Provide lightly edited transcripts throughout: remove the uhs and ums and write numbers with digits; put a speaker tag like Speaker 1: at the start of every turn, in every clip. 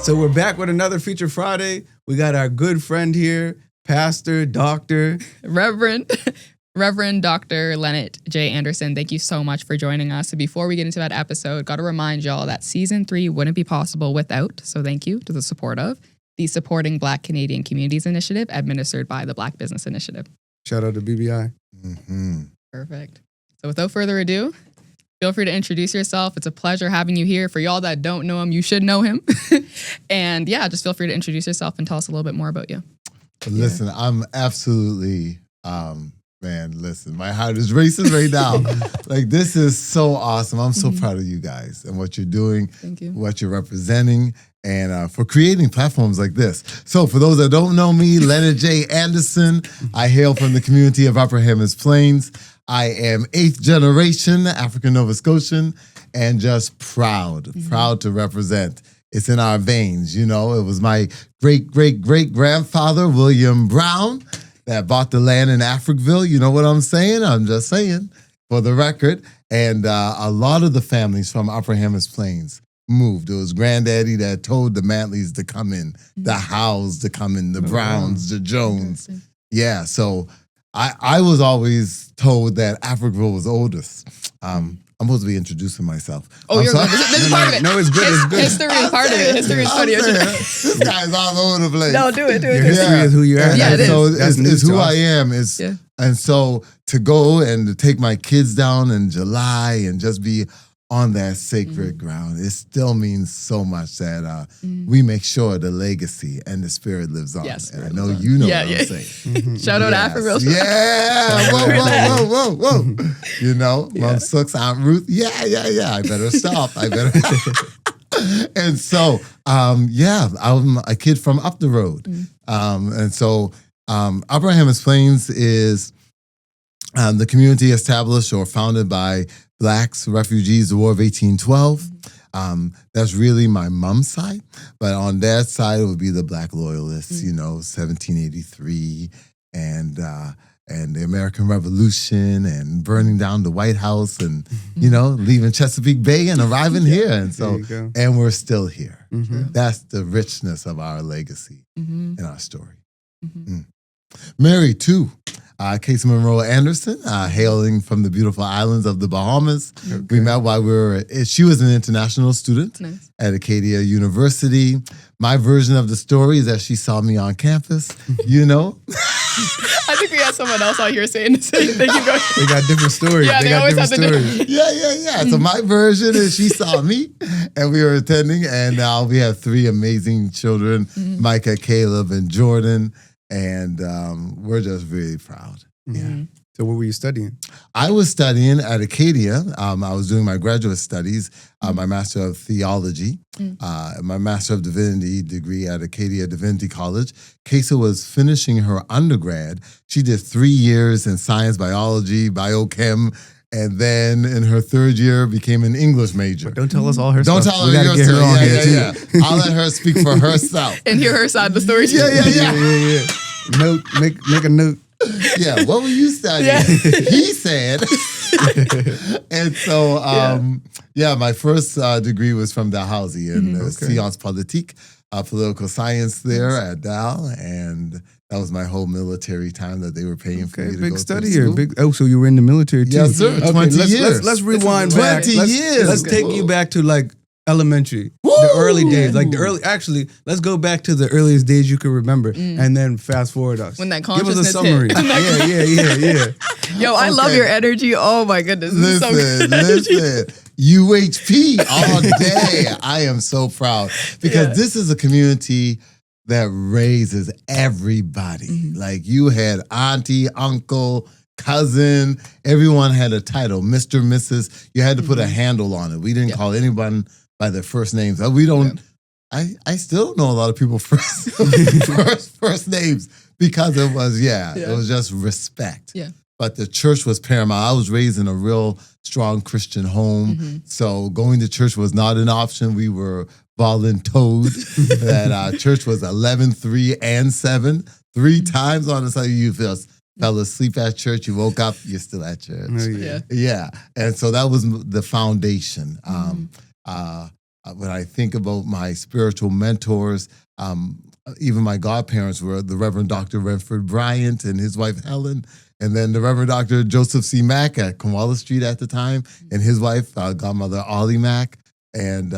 Speaker 1: So we're back with another Feature Friday. We got our good friend here, Pastor, Doctor,
Speaker 2: Reverend Dr. Lennett J. Anderson. Thank you so much for joining us. So before we get into that episode, got to remind y'all that season 3 wouldn't be possible without, so thank you to the support of, the Supporting Black Canadian Communities Initiative administered by the Black Business Initiative.
Speaker 1: Shout out to BBI.
Speaker 3: Mm-hmm.
Speaker 2: Perfect. So without further ado, feel free to introduce yourself. It's a pleasure having you here. For y'all that don't know him, you should know him. And yeah, just feel free to introduce yourself and tell us a little bit more about you.
Speaker 3: Listen, I'm absolutely, man, listen, my heart is racing right now. Like, this is so awesome. I'm so proud of you guys and what you're doing,
Speaker 2: Thank you.
Speaker 3: what you're representing, and for creating platforms like this. So for those that don't know me, Lennett J. Anderson, I hail from the community of Upper Hammonds Plains. I am 8th generation African Nova Scotian and just proud to represent. It's in our veins, you know. It was my great-great-great-grandfather, William Brown, that bought the land in Africville. You know what I'm saying? I'm just saying, for the record. And a lot of the families from Upper Hammonds Plains moved. It was Granddaddy that told the Mantleys to come in, the Howes to come in, the Browns, the Jones. Yeah, so I was always told that Africville was oldest. I'm supposed to be introducing myself.
Speaker 2: Oh, you're good. This is part of it.
Speaker 1: No, it's good. It's good.
Speaker 2: History is part of it. History is funny.
Speaker 3: This guy's all over the place.
Speaker 2: No, do it.
Speaker 1: Your history is who you are.
Speaker 2: Yeah, it is.
Speaker 3: So
Speaker 1: That's
Speaker 3: it's
Speaker 1: new
Speaker 3: who
Speaker 1: to
Speaker 3: I
Speaker 1: us.
Speaker 3: am. And so to go and to take my kids down in July and just be on that sacred ground, it still means so much that we make sure the legacy and the spirit lives on.
Speaker 2: Yes,
Speaker 3: and I know you know what I'm saying.
Speaker 2: Shout out to Africville.
Speaker 3: Yeah. Whoa. You know, Mom Sooks, Aunt Ruth. Yeah. I better stop. And so, I'm a kid from up the road. And so Upper Hammonds Plains is the community established or founded by Blacks, refugees, the War of 1812. That's really my mom's side. But on Dad's side, it would be the Black Loyalists, 1783 and the American Revolution and burning down the White House and, leaving Chesapeake Bay and arriving here. And so, and we're still here. That's the richness of our legacy and our story. Married to Casey Monroe Anderson, hailing from the beautiful islands of the Bahamas. We met while she was an international student at Acadia University. My version of the story is that she saw me on campus,
Speaker 2: I think we had someone else out here saying the same thing.
Speaker 1: They got different stories.
Speaker 2: Yeah, they always have
Speaker 1: stories.
Speaker 3: Yeah. So my version is she saw me and we were attending, and now we have 3 amazing children, Micah, Caleb, and Jordan. And we're just really proud. Yeah.
Speaker 1: So what were you studying?
Speaker 3: I was studying at Acadia. I was doing my graduate studies, my Master of Theology, my Master of Divinity degree at Acadia Divinity College. Casey was finishing her undergrad. She did 3 years in science, biology, biochem, and then in her 3rd year became an English major.
Speaker 1: But don't tell us all her
Speaker 3: Don't
Speaker 1: stuff.
Speaker 3: tell her
Speaker 1: We gotta
Speaker 3: your
Speaker 1: get her
Speaker 3: story.
Speaker 1: on here too.
Speaker 3: Yeah. I'll let her speak for herself.
Speaker 2: And hear her side of the story.
Speaker 3: Yeah.
Speaker 1: Note, make a note.
Speaker 3: Yeah, what were you studying? He said. And so, my first degree was from Dalhousie in Sciences Politiques, political science there at Dal, and that was my whole military time that they were paying for me to
Speaker 1: big
Speaker 3: go
Speaker 1: study
Speaker 3: to
Speaker 1: here.
Speaker 3: school.
Speaker 1: So you were in the military too?
Speaker 3: Yes, sir. 20 years.
Speaker 1: Let's rewind back.
Speaker 3: 20 years.
Speaker 1: Let's take you back to like elementary, the early days, let's go back to the earliest days you can remember, and then fast forward us.
Speaker 2: When that
Speaker 1: Give us a
Speaker 2: consciousness
Speaker 1: summary.
Speaker 2: hit.
Speaker 1: Yeah.
Speaker 2: Yo, I love your energy. Oh my goodness. This is so good.
Speaker 3: Listen. UHP all day. I am so proud because this is a community that raises everybody. Like you had auntie, uncle, cousin, everyone had a title, Mr., Mrs. You had to put a handle on it. We didn't call anyone by their first names. We don't, I still don't know a lot of people first names because it was, it was just respect.
Speaker 2: Yeah.
Speaker 3: But the church was paramount. I was raised in a real strong Christian home. So going to church was not an option. We were voluntold that church was 11, 3, and 7. 3 times on the Sunday you fell asleep at church, you woke up, you're still at church.
Speaker 2: Yeah.
Speaker 3: And so that was the foundation. when I think about my spiritual mentors, even my godparents were the Reverend Dr. Renford Bryant and his wife Helen, and then the Reverend Dr. Joseph C. Mack at Kamala Street at the time, and his wife, godmother Ollie Mack. And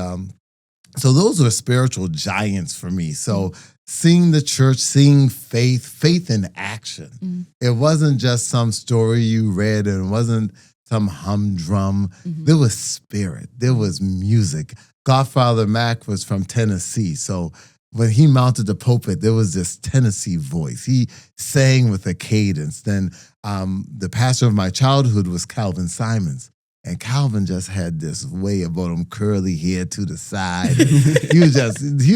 Speaker 3: so those are spiritual giants for me. So seeing the church, seeing faith in action. It wasn't just some story you read, and it wasn't some humdrum. There was spirit. There was music. Godfather Mack was from Tennessee. So when he mounted the pulpit, there was this Tennessee voice. He sang with a cadence. Then the pastor of my childhood was Calvin Simons. And Calvin just had this way about him, curly hair to the side. He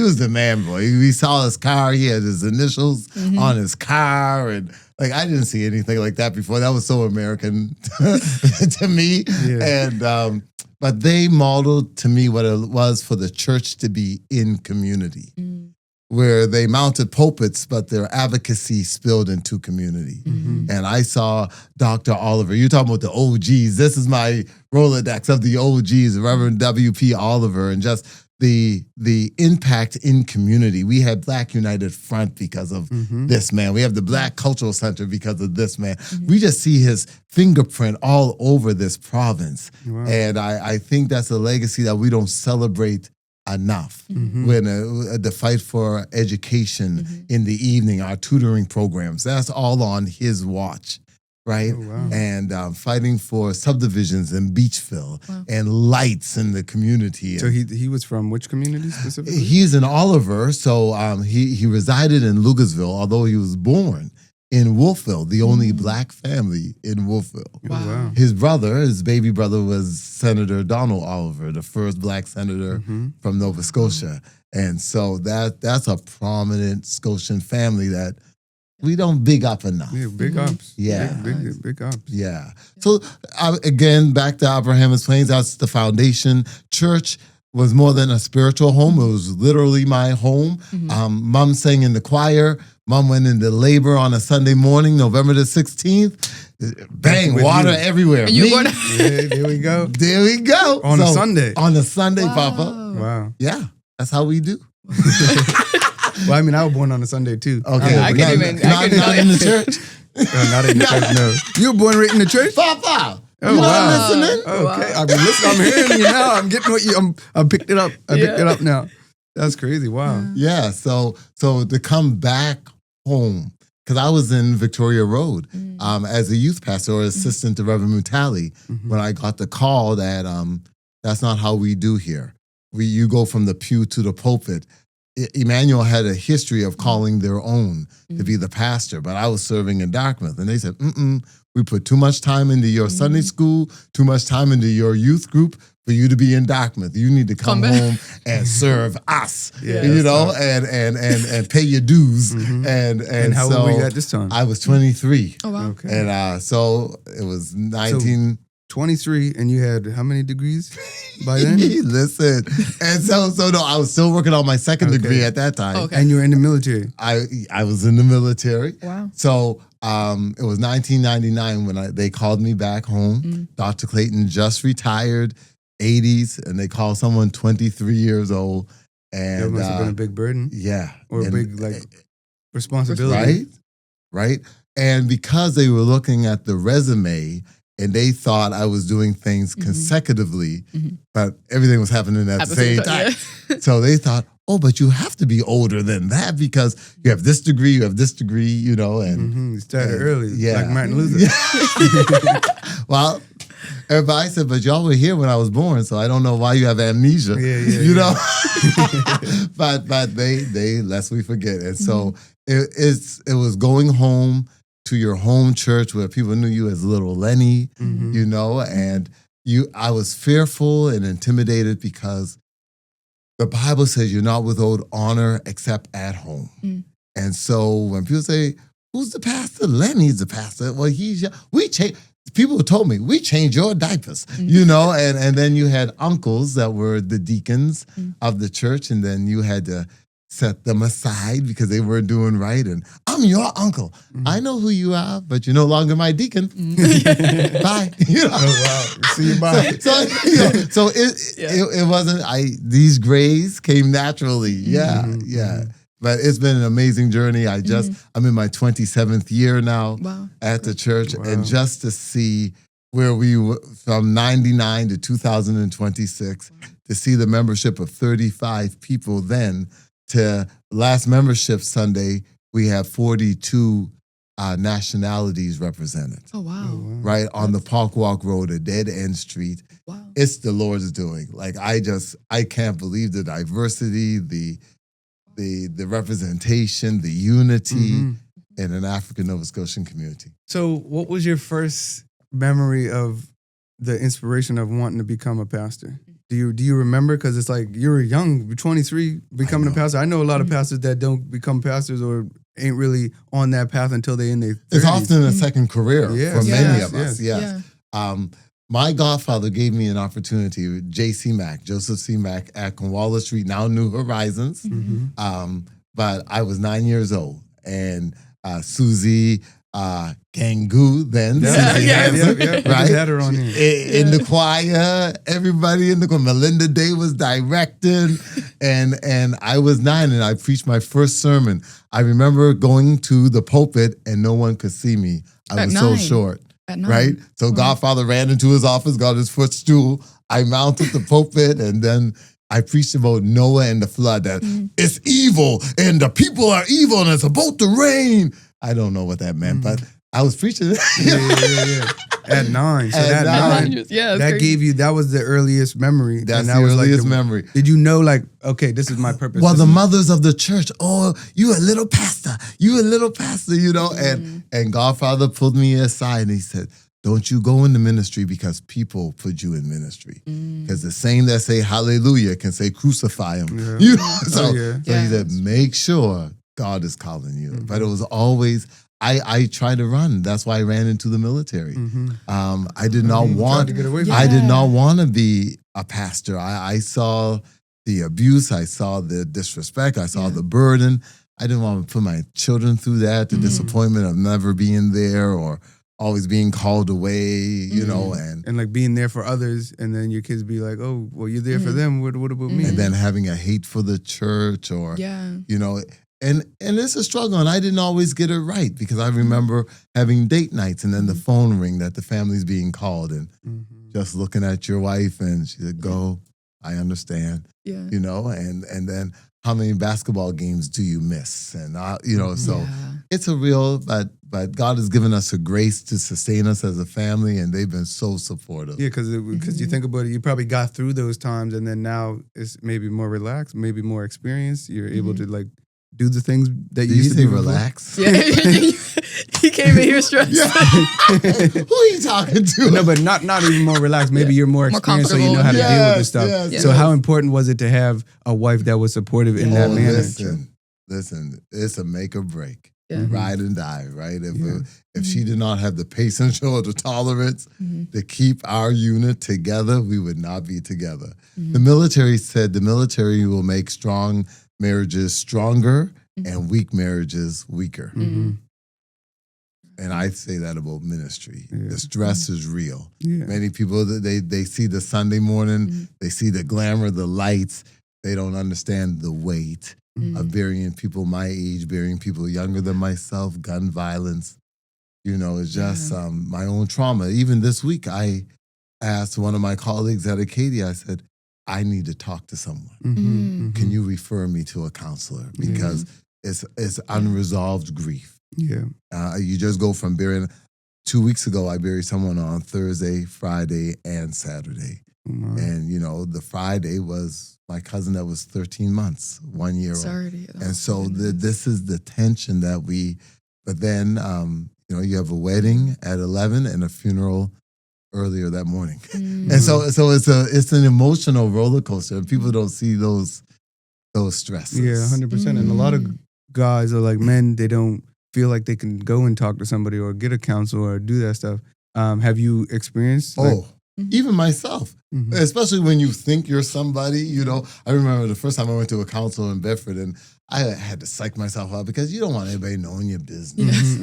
Speaker 3: was the man, boy. We saw his car. He had his initials on his car. And like, I didn't see anything like that before. That was so American to me. Yeah. And, but they modeled to me what it was for the church to be in community, where they mounted pulpits, but their advocacy spilled into community. And I saw Dr. Oliver. You're talking about the OGs. This is my Rolodex of the OGs, Reverend W.P. Oliver, and just the impact in community. We had Black United Front because of this man. We have the Black Cultural Center because of this man. We just see his fingerprint all over this province. Wow. And I think that's a legacy that we don't celebrate enough. When the fight for education in the evening, our tutoring programs, that's all on his watch, right? Oh, wow. And fighting for subdivisions in Beachville and lights in the community.
Speaker 1: So he was from which community specifically?
Speaker 3: He's in Oliver, so he resided in Lucasville, although he was born in Wolfville, the only Black family in Wolfville.
Speaker 2: Wow.
Speaker 3: His brother, his baby brother, was Senator Donald Oliver, the first Black senator from Nova Scotia. And so that's a prominent Scotian family that we don't big up enough.
Speaker 1: Yeah, big ups.
Speaker 3: Yeah.
Speaker 1: Big ups.
Speaker 3: Yeah. So again, back to Hammonds Plains, that's the foundation. Church was more than a spiritual home. It was literally my home. Mom sang in the choir. Mom went into labor on a Sunday morning, November the 16th. Bang, water everywhere.
Speaker 1: There we go.
Speaker 3: There we go.
Speaker 1: On a Sunday.
Speaker 3: On a Sunday, Papa.
Speaker 1: Wow.
Speaker 3: Yeah, that's how we do.
Speaker 1: Well, I mean, I was born on a Sunday too.
Speaker 3: Okay.
Speaker 2: I couldn't even.
Speaker 3: Not in the church?
Speaker 1: Not in the church, no. You were born right in the church?
Speaker 3: Papa.
Speaker 1: Oh, wow.
Speaker 3: Listening?
Speaker 1: Okay. Wow. I'm hearing you now. I'm getting what you, I picked it up. I picked it up now. That's crazy. Wow.
Speaker 3: Yeah. So to come back home, because I was in Victoria Road as a youth pastor or assistant to Reverend Mutali when I got the call that that's not how we do here. You go from the pew to the pulpit. Emmanuel had a history of calling their own to be the pastor, but I was serving in Dartmouth, and they said, we put too much time into your Sunday school, too much time into your youth group for you to be in Dartmouth. You need to come home and serve us, and pay your dues. And
Speaker 1: how
Speaker 3: so
Speaker 1: old were you at this time?
Speaker 3: I was 23.
Speaker 2: Oh, wow.
Speaker 1: Okay.
Speaker 3: And so it was 19...
Speaker 1: 23, and you had how many degrees by then?
Speaker 3: Listen. And so no, I was still working on my second degree at that time.
Speaker 2: Okay.
Speaker 1: And you were in the military?
Speaker 3: I was in the military.
Speaker 2: Wow.
Speaker 3: So it was 1999 when they called me back home. Dr. Clayton just retired, 80s, and they called someone 23 years old. And
Speaker 1: that must have been a big burden.
Speaker 3: Yeah.
Speaker 1: Or a big responsibility.
Speaker 3: Right. And because they were looking at the resume, and they thought I was doing things consecutively, but everything was happening at the same time. Yeah. So they thought, but you have to be older than that because you have this degree, and
Speaker 1: you started early, like Martin Luther.
Speaker 3: Yeah. Well, everybody said, but y'all were here when I was born, so I don't know why you have amnesia. You know, but they lest we forget, and so it was going home to your home church where people knew you as Little Lenny, and I was fearful and intimidated because the Bible says you're not without honor except at home. And so when people say, who's the pastor? Lenny's the pastor. Well, people told me, we changed your diapers, and then you had uncles that were the deacons of the church, and then you had to set them aside because they weren't doing right. And I'm your uncle. I know who you are, but you're no longer my deacon. Bye. You know?
Speaker 1: Oh, wow. See you, bye.
Speaker 3: So it wasn't, these grays came naturally. Yeah. But it's been an amazing journey. I'm in my 27th year now at the church. Wow. And just to see where we were from 99 to 2026, to see the membership of 35 people then, to last membership Sunday, we have 42 nationalities represented.
Speaker 2: Oh, wow.
Speaker 3: Right on the Park Walk Road, a dead end street. Wow. It's the Lord's doing. Like, I can't believe the diversity, the representation, the unity in an African Nova Scotian community.
Speaker 1: So what was your first memory of the inspiration of wanting to become a pastor? Do you remember? Because it's like you were young, you're 23, becoming a pastor. I know a lot of pastors that don't become pastors or ain't really on that path until they're in their 30s.
Speaker 3: It's often a second career for many of us. Yes. My godfather gave me an opportunity, Joseph C. Mack at Conwalla Street, now New Horizons. But I was 9 years old, and Susie Gangu then, Susie Hansen, right?
Speaker 1: I just had her on here.
Speaker 3: In the choir, everybody in the choir. Melinda Day was directing, and I was 9, and I preached my first sermon. I remember going to the pulpit, and no one could see me. I was so short. Right? So Godfather ran into his office, got his footstool. I mounted the pulpit, and then I preached about Noah and the flood, that it's evil, and the people are evil, and it's about to rain. I don't know what that meant, but I was preaching it.
Speaker 1: At 9. So
Speaker 3: At
Speaker 1: that
Speaker 3: 9.
Speaker 1: That gave you, that was the earliest memory.
Speaker 3: That's the earliest memory.
Speaker 1: Did you know, like, okay, this is my purpose?
Speaker 3: Well, the mothers of the church, you a little pastor, you know, and Godfather pulled me aside and he said, don't you go into ministry because people put you in ministry. Because the same that say hallelujah can say crucify him. Yeah. You know? So he said, make sure God is calling you. But it was always, I tried to run. That's why I ran into the military. I did not want to be a pastor. I saw the abuse. I saw the disrespect. I saw the burden. I didn't want to put my children through that, the disappointment of never being there or always being called away, you know.
Speaker 1: And like being there for others, and then your kids be like, oh, well, you're there for them. What about me?
Speaker 3: And then having a hate for the church or, you know, and it's a struggle, and I didn't always get it right because I remember having date nights and then the phone ring that the family's being called and just looking at your wife and she said, go, I understand, you know, and then how many basketball games do you miss? And, you know, so it's a real, but God has given us a grace to sustain us as a family, and they've been so supportive.
Speaker 1: Yeah, because you think about it, you probably got through those times, and then now it's maybe more relaxed, maybe more experienced. You're able to like do the things that you used to do.
Speaker 3: Relax?
Speaker 2: Yeah, he came in here stressed.
Speaker 3: Who are you talking to?
Speaker 1: No, but not even more relaxed. Maybe you're more experienced, so you know how to deal with this stuff. So how important was it to have a wife that was supportive in that manner?
Speaker 3: Listen, it's a make or break. Ride and die, right? If she did not have the patience or the tolerance to keep our unit together, we would not be together. The military said the military will make strong marriages stronger and weak marriages weaker. And I say that about ministry. The stress is real. Many people, they see the Sunday morning, they see the glamour, the lights. They don't understand the weight of burying people my age, burying people younger than myself, gun violence. You know, it's just my own trauma. Even this week, I asked one of my colleagues at Acadia, I said, I need to talk to someone. Can you refer me to a counselor? Because it's unresolved grief. You just go from burying. 2 weeks ago, I buried someone on Thursday, Friday, and Saturday. And, you know, the Friday was my cousin that was 13 months, 1 year old. And so this is the tension that but then, you know, you have a wedding at 11 and a funeral earlier that morning. And so it's an emotional roller coaster. People don't see those stresses.
Speaker 1: Yeah, 100%. And a lot of guys are like men, they don't feel like they can go and talk to somebody or get a counselor or do that stuff. Have you experienced?
Speaker 3: Even myself, especially when you think you're somebody, you know. I remember the first time I went to a counselor in Bedford and I had to psych myself out because you don't want anybody knowing your business.
Speaker 2: Yes.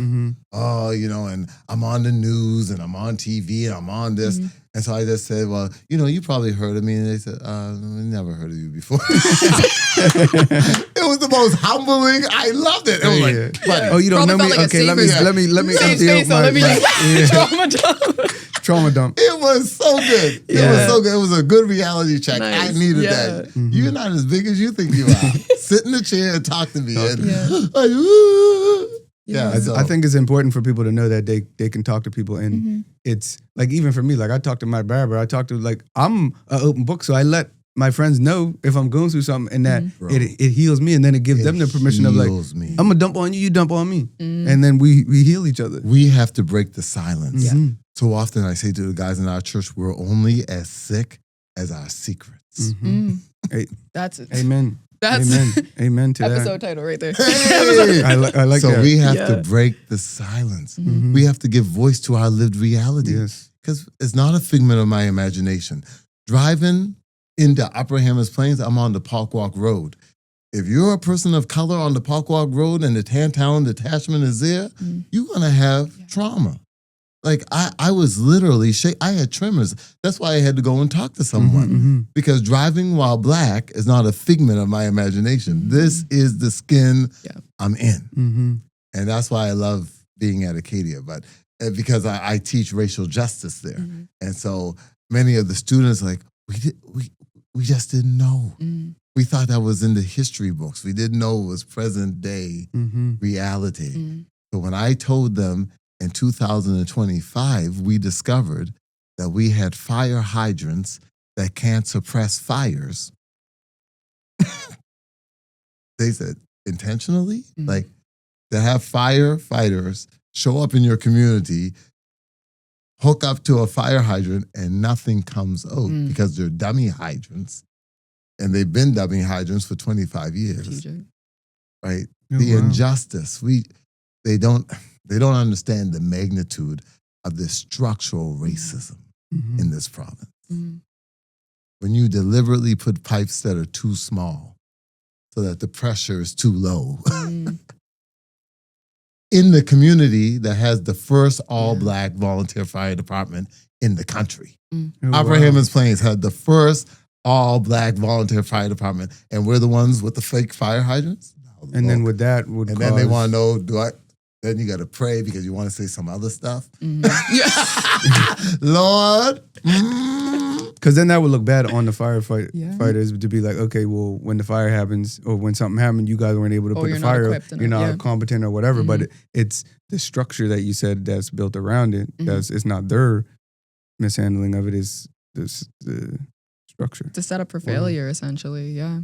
Speaker 3: Oh, and I'm on the news and I'm on TV and I'm on this. And so I just said, well, you probably heard of me. And they said, we never heard of you before. It was the most humbling. I loved it. It was like, buddy.
Speaker 1: Oh, you don't know me?
Speaker 2: Probably felt like a
Speaker 1: Okay,
Speaker 2: savior.
Speaker 1: let me
Speaker 2: Safe
Speaker 1: empty
Speaker 2: space, so
Speaker 1: out
Speaker 2: let me
Speaker 1: yeah.
Speaker 2: trauma dump.
Speaker 1: Trauma dump.
Speaker 3: It was so good. It was so good. It was a good reality check.
Speaker 2: Nice.
Speaker 3: I needed
Speaker 2: Yeah.
Speaker 3: that. You're not as big as you think you are. Sit in the chair and talk to me.
Speaker 2: Yeah.
Speaker 3: So-
Speaker 1: I think it's important for people to know that they can talk to people, and it's like, even for me, like I talk to my barber, I talk to, like, I'm an open book, so I let my friends know if I'm going through something, and that it heals me, and then it gives them the permission of, like,
Speaker 3: me.
Speaker 1: I'm gonna dump on you, you dump on me, and then we heal each other.
Speaker 3: We have to break the silence.
Speaker 1: Yeah.
Speaker 3: So often I say to the guys in our church, we're only as sick as our secrets.
Speaker 2: That's it.
Speaker 1: Amen.
Speaker 2: That's
Speaker 1: Amen to
Speaker 2: episode
Speaker 1: that.
Speaker 2: title right there.
Speaker 3: Hey!
Speaker 1: I like
Speaker 3: so
Speaker 1: that.
Speaker 3: we have to break the silence. We have to give voice to our lived reality.
Speaker 1: Yes.
Speaker 3: Because it's not a figment of my imagination. Driving into Upper Hammonds Plains, I'm on the Park Walk Road. If you're a person of color on the Park Walk Road and the Tantalum detachment is there, you're going to have trauma. Like, I was literally I had tremors. That's why I had to go and talk to someone. Because driving while black is not a figment of my imagination. This is the skin I'm in. And that's why I love being at Acadia. But because I teach racial justice there. And so many of the students, like, we just didn't know. We thought that was in the history books. We didn't know it was present day reality. But when I told them in 2025, we discovered that we had fire hydrants that can't suppress fires. They said, intentionally? Like, to have firefighters show up in your community, hook up to a fire hydrant, and nothing comes out because they're dummy hydrants. And they've been dummy hydrants for 25 years. Right? The injustice. They don't understand the magnitude of this structural racism in this province. When you deliberately put pipes that are too small so that the pressure is too low. In the community that has the first all-black volunteer fire department in the country. Upper Hammonds Plains had the first all-black volunteer fire department, and we're the ones with the fake fire hydrants.
Speaker 1: And then with that
Speaker 3: then they want to know, then you got to pray because you want to say some other stuff. Lord.
Speaker 1: Because then that would look bad on the firefighters to be like, okay, well, when the fire happens or when something happened, you guys weren't able to put the fire out. You're not competent or whatever. But it's the structure that you said that's built around it. It's not their mishandling of it. It's the structure.
Speaker 2: It's a setup for failure, essentially. Yeah.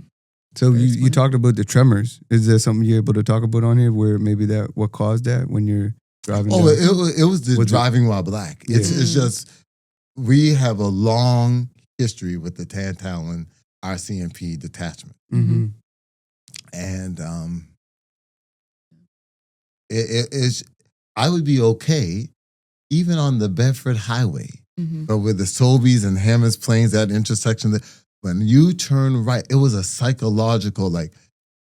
Speaker 1: So you talked about the tremors. Is there something you're able to talk about on here where maybe what caused that when you're driving?
Speaker 3: Oh, it was the driving while black. It's just, we have a long history with the Tantalum RCMP detachment. And I would be okay even on the Bedford Highway, but with the Sobeys and Hammonds Plains, that intersection, when you turn right, it was a psychological, like,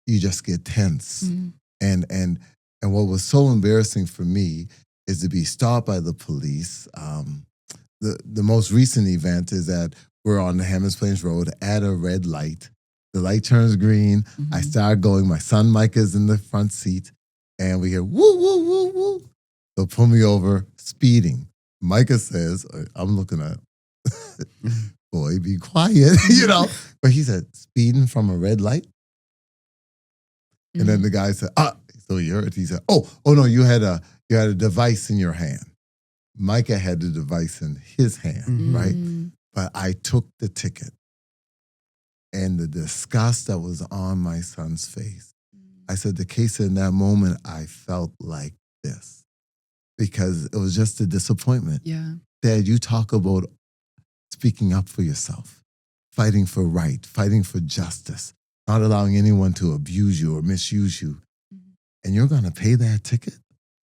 Speaker 3: you just get tense. And what was so embarrassing for me is to be stopped by the police. The most recent event is that we're on the Hammonds Plains Road at a red light. The light turns green. I start going. My son Micah's in the front seat, and we hear woo, woo, woo, woo. They'll pull me over, speeding. Micah says, I'm looking at, boy, be quiet, But he said, speeding from a red light? And then the guy said, so you heard? He said, oh no, you had a device in your hand. Micah had the device in his hand, right? But I took the ticket. And the disgust that was on my son's face, I said, the case in that moment, I felt like this. Because it was just a disappointment.
Speaker 2: Yeah.
Speaker 3: Dad, you talk about speaking up for yourself, fighting for right, fighting for justice, not allowing anyone to abuse you or misuse you. And you're going to pay that ticket?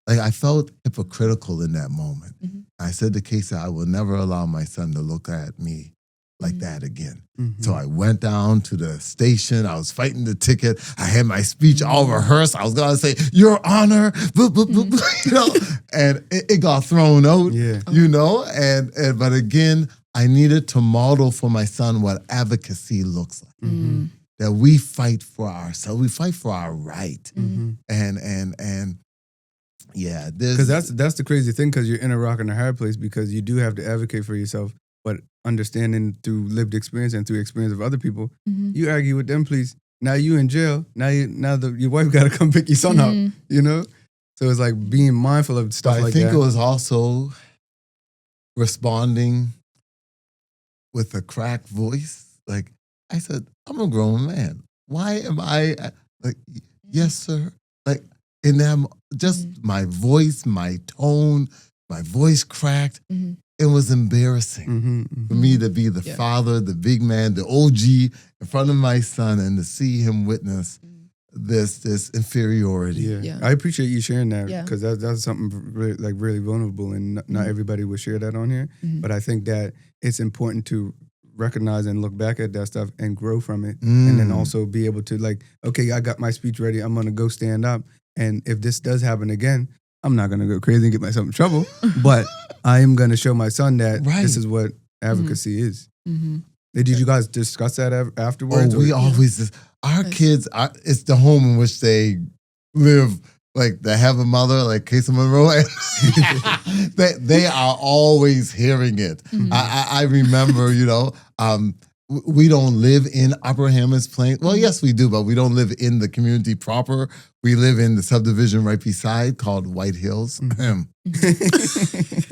Speaker 3: Like, I felt hypocritical in that moment. I said to Casey, I will never allow my son to look at me like that again.
Speaker 1: Mhm.
Speaker 3: So I went down to the station. I was fighting the ticket. I had my speech all rehearsed. I was going to say, Your Honor, boop, boop, boop, boop, you know, and it got thrown out,
Speaker 1: Yeah.
Speaker 3: you know, but again, I needed to model for my son what advocacy looks like.
Speaker 1: Mhm.
Speaker 3: That we fight for ourselves. We fight for our right.
Speaker 1: Mhm.
Speaker 3: And yeah,
Speaker 1: Because that's the crazy thing, because you're in a rock and a hard place, because you do have to advocate for yourself, but understanding through lived experience and through experience of other people, you argue with them, please. Now you in jail. Now your wife got to come pick your son up, you know? So it's like being mindful of stuff like that.
Speaker 3: I think it was also responding with a cracked voice. Like I said, I'm a grown man. Why am I like, yes, sir? Like in them, just my voice, my tone, my voice cracked. It was embarrassing for me to be the father, the big man, the OG in front of my son, and to see him witness this inferiority.
Speaker 1: Yeah. I appreciate you sharing that,
Speaker 2: Yeah.
Speaker 1: because that's something really vulnerable, and not everybody would share that on here. But I think that it's important to recognize and look back at that stuff and grow from it, and then also be able to like, okay, I got my speech ready. I'm gonna go stand up, and if this does happen again, I'm not gonna go crazy and get myself in trouble, but I am gonna show my son that this is what advocacy is. Did you guys discuss that afterwards?
Speaker 3: Oh, we always, our kids, it's the home in which they live. Like they have a mother, like Casey Monroe, and they are always hearing it. I remember, you know, we don't live in Upper Hammonds Plains. Well, yes, we do, but we don't live in the community proper. We live in the subdivision right beside called White Hills.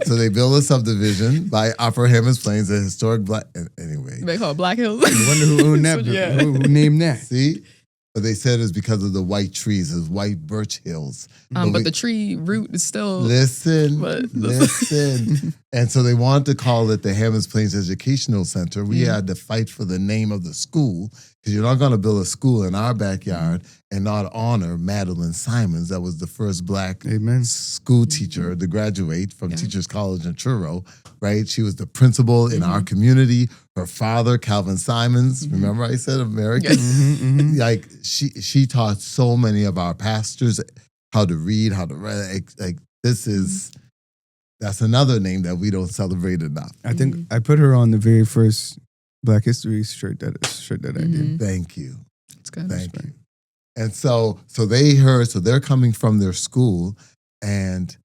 Speaker 3: So they built a subdivision by Upper Hammonds Plains, a historic black. Anyway,
Speaker 2: They call it Black Hills.
Speaker 1: I wonder who owned that.
Speaker 2: Yeah.
Speaker 1: Who named that?
Speaker 3: See? But they said it's because of the white trees, it's white birch hills.
Speaker 2: But the tree root is still.
Speaker 3: Listen. And so they wanted to call it the Hammonds Plains Educational Center. We had to fight for the name of the school, because you're not going to build a school in our backyard and not honor Madeline Simons. That was the first black school teacher to graduate from Teachers College in Truro, right? She was the principal in our community. Her father, Calvin Simons, remember I said American? Like she taught so many of our pastors how to read, how to write. Like this is, that's another name that we don't celebrate enough.
Speaker 1: I think I put her on the very first Black History shirt that I did.
Speaker 3: Thank you.
Speaker 2: It's good.
Speaker 3: Thank you. And so they heard, so they're coming from their school, and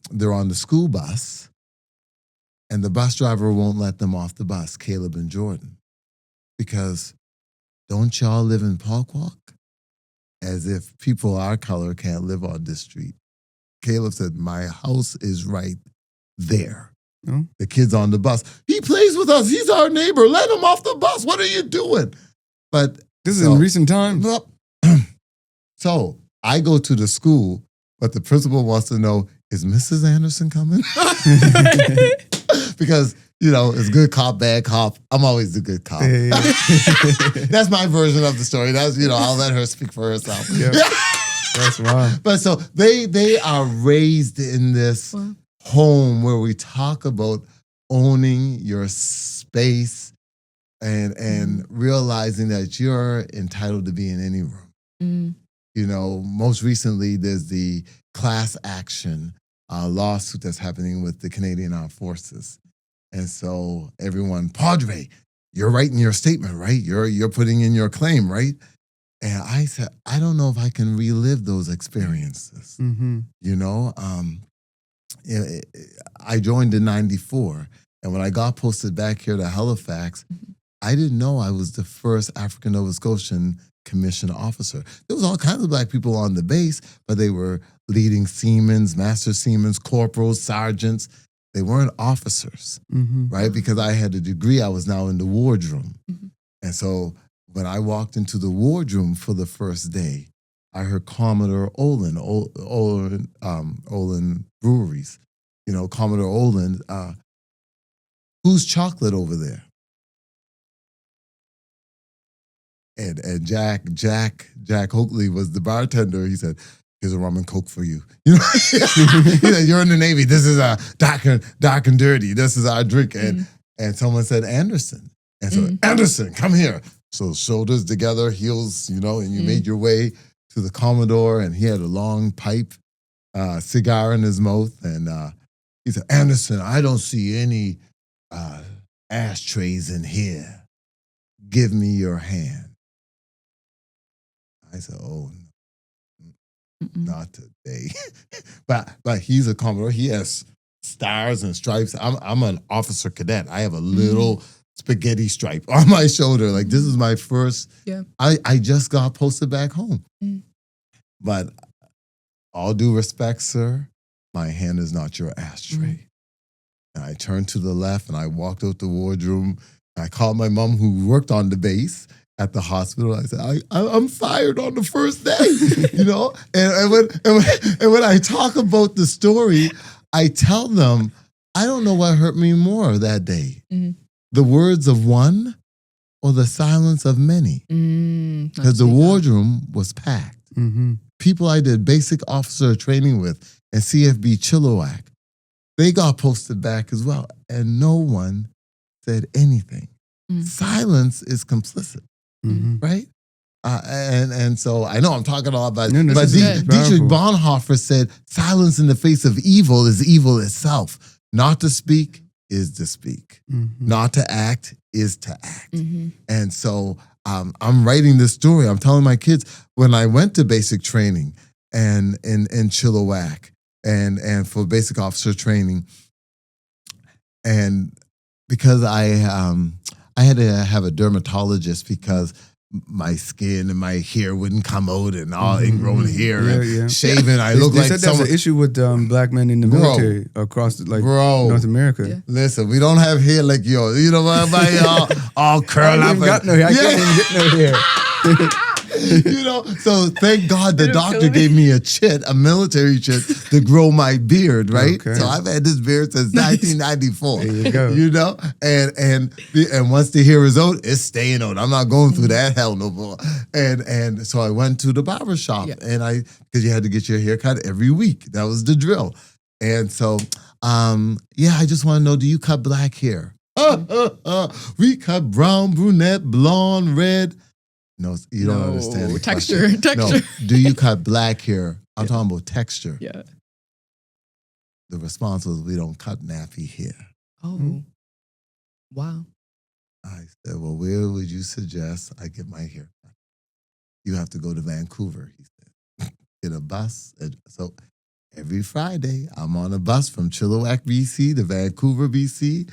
Speaker 3: they're on the school bus, and the bus driver won't let them off the bus, Caleb and Jordan, because don't y'all live in Pawquak? As if people our color can't live on this street. Caleb said, my house is right there.
Speaker 1: Oh.
Speaker 3: The kid's on the bus. He plays with us. He's our neighbor. Let him off the bus. What are you doing? But
Speaker 1: this is in recent times.
Speaker 3: So I go to the school, but the principal wants to know, is Mrs. Anderson coming? Because, you know, it's good cop, bad cop. I'm always the good cop.
Speaker 1: Hey.
Speaker 3: That's my version of the story. That's, you know, I'll let her speak for herself.
Speaker 1: Yep. That's wild.
Speaker 3: But so they are raised in this home where we talk about owning your space and realizing that you're entitled to be in any room. You know, most recently there's the class action lawsuit that's happening with the Canadian Armed Forces. And so everyone, Padre, you're writing your statement, right? You're putting in your claim, right? And I said, I don't know if I can relive those experiences. You know, I joined in 94. And when I got posted back here to Halifax, I didn't know I was the first African Nova Scotian commissioned officer. There was all kinds of black people on the base, but they were leading seamen, master seamen, corporals, sergeants. They weren't officers, right? Because I had a degree, I was now in the wardroom. And so when I walked into the wardroom for the first day, I heard Commodore Olin Breweries, you know, Commodore Olin, who's chocolate over there? And Jack Oakley was the bartender. He said, here's a rum and coke for you. You know, he said, you're in the Navy. This is dark and dirty. This is our drink. And and someone said Anderson. And so, Anderson, come here. So shoulders together, heels, and you made your way to the Commodore, and he had a long pipe, cigar in his mouth. And he said, Anderson, I don't see any ashtrays in here. Give me your hand. I said, oh, not today. but he's a Commodore. He has stars and stripes. I'm an officer cadet. I have a little spaghetti stripe on my shoulder. Like, this is my first.
Speaker 2: Yeah.
Speaker 3: I just got posted back home. But all due respect, sir, my hand is not your ashtray. And I turned to the left and I walked out the wardroom. I called my mom, who worked on the base at the hospital. I said, I'm fired on the first day, And when I talk about the story, I tell them, I don't know what hurt me more that day. The words of one or the silence of many. Because the wardroom was packed. People I did basic officer training with and CFB Chilliwack, they got posted back as well. And no one said anything. Silence is complicit, right? And so I know I'm talking a lot about it, but Dietrich Bonhoeffer said, silence in the face of evil is evil itself. Not to speak is to speak. Not to act is to act. And so I'm writing this story. I'm telling my kids, when I went to basic training and in Chilliwack and for basic officer training, and because I had to have a dermatologist because my skin and my hair wouldn't come out and all ingrown hair and shaving. I look like
Speaker 1: said
Speaker 3: someone.
Speaker 1: That's an issue with black men in the military across North America.
Speaker 3: Listen, we don't have hair like yours. You know what? All curl up.
Speaker 1: I can't even get no hair.
Speaker 3: So thank God the doctor gave me a military chit, to grow my beard, right? Okay. So I've had this beard since 1994. There you go. And once the hair is out, it's staying out. I'm not going through that hell no more. And so I went to the barber shop because you had to get your hair cut every week. That was the drill. And so, I just want to know, do you cut black hair? We cut brown, brunette, blonde, red. No, you don't understand.
Speaker 2: Texture.
Speaker 3: No, do you cut black hair? I'm talking about texture.
Speaker 2: Yeah.
Speaker 3: The response was, we don't cut nappy hair.
Speaker 2: Oh, wow.
Speaker 3: I said, well, where would you suggest I get my hair cut? You have to go to Vancouver, he said. Get a bus. So every Friday, I'm on a bus from Chilliwack, BC to Vancouver, BC,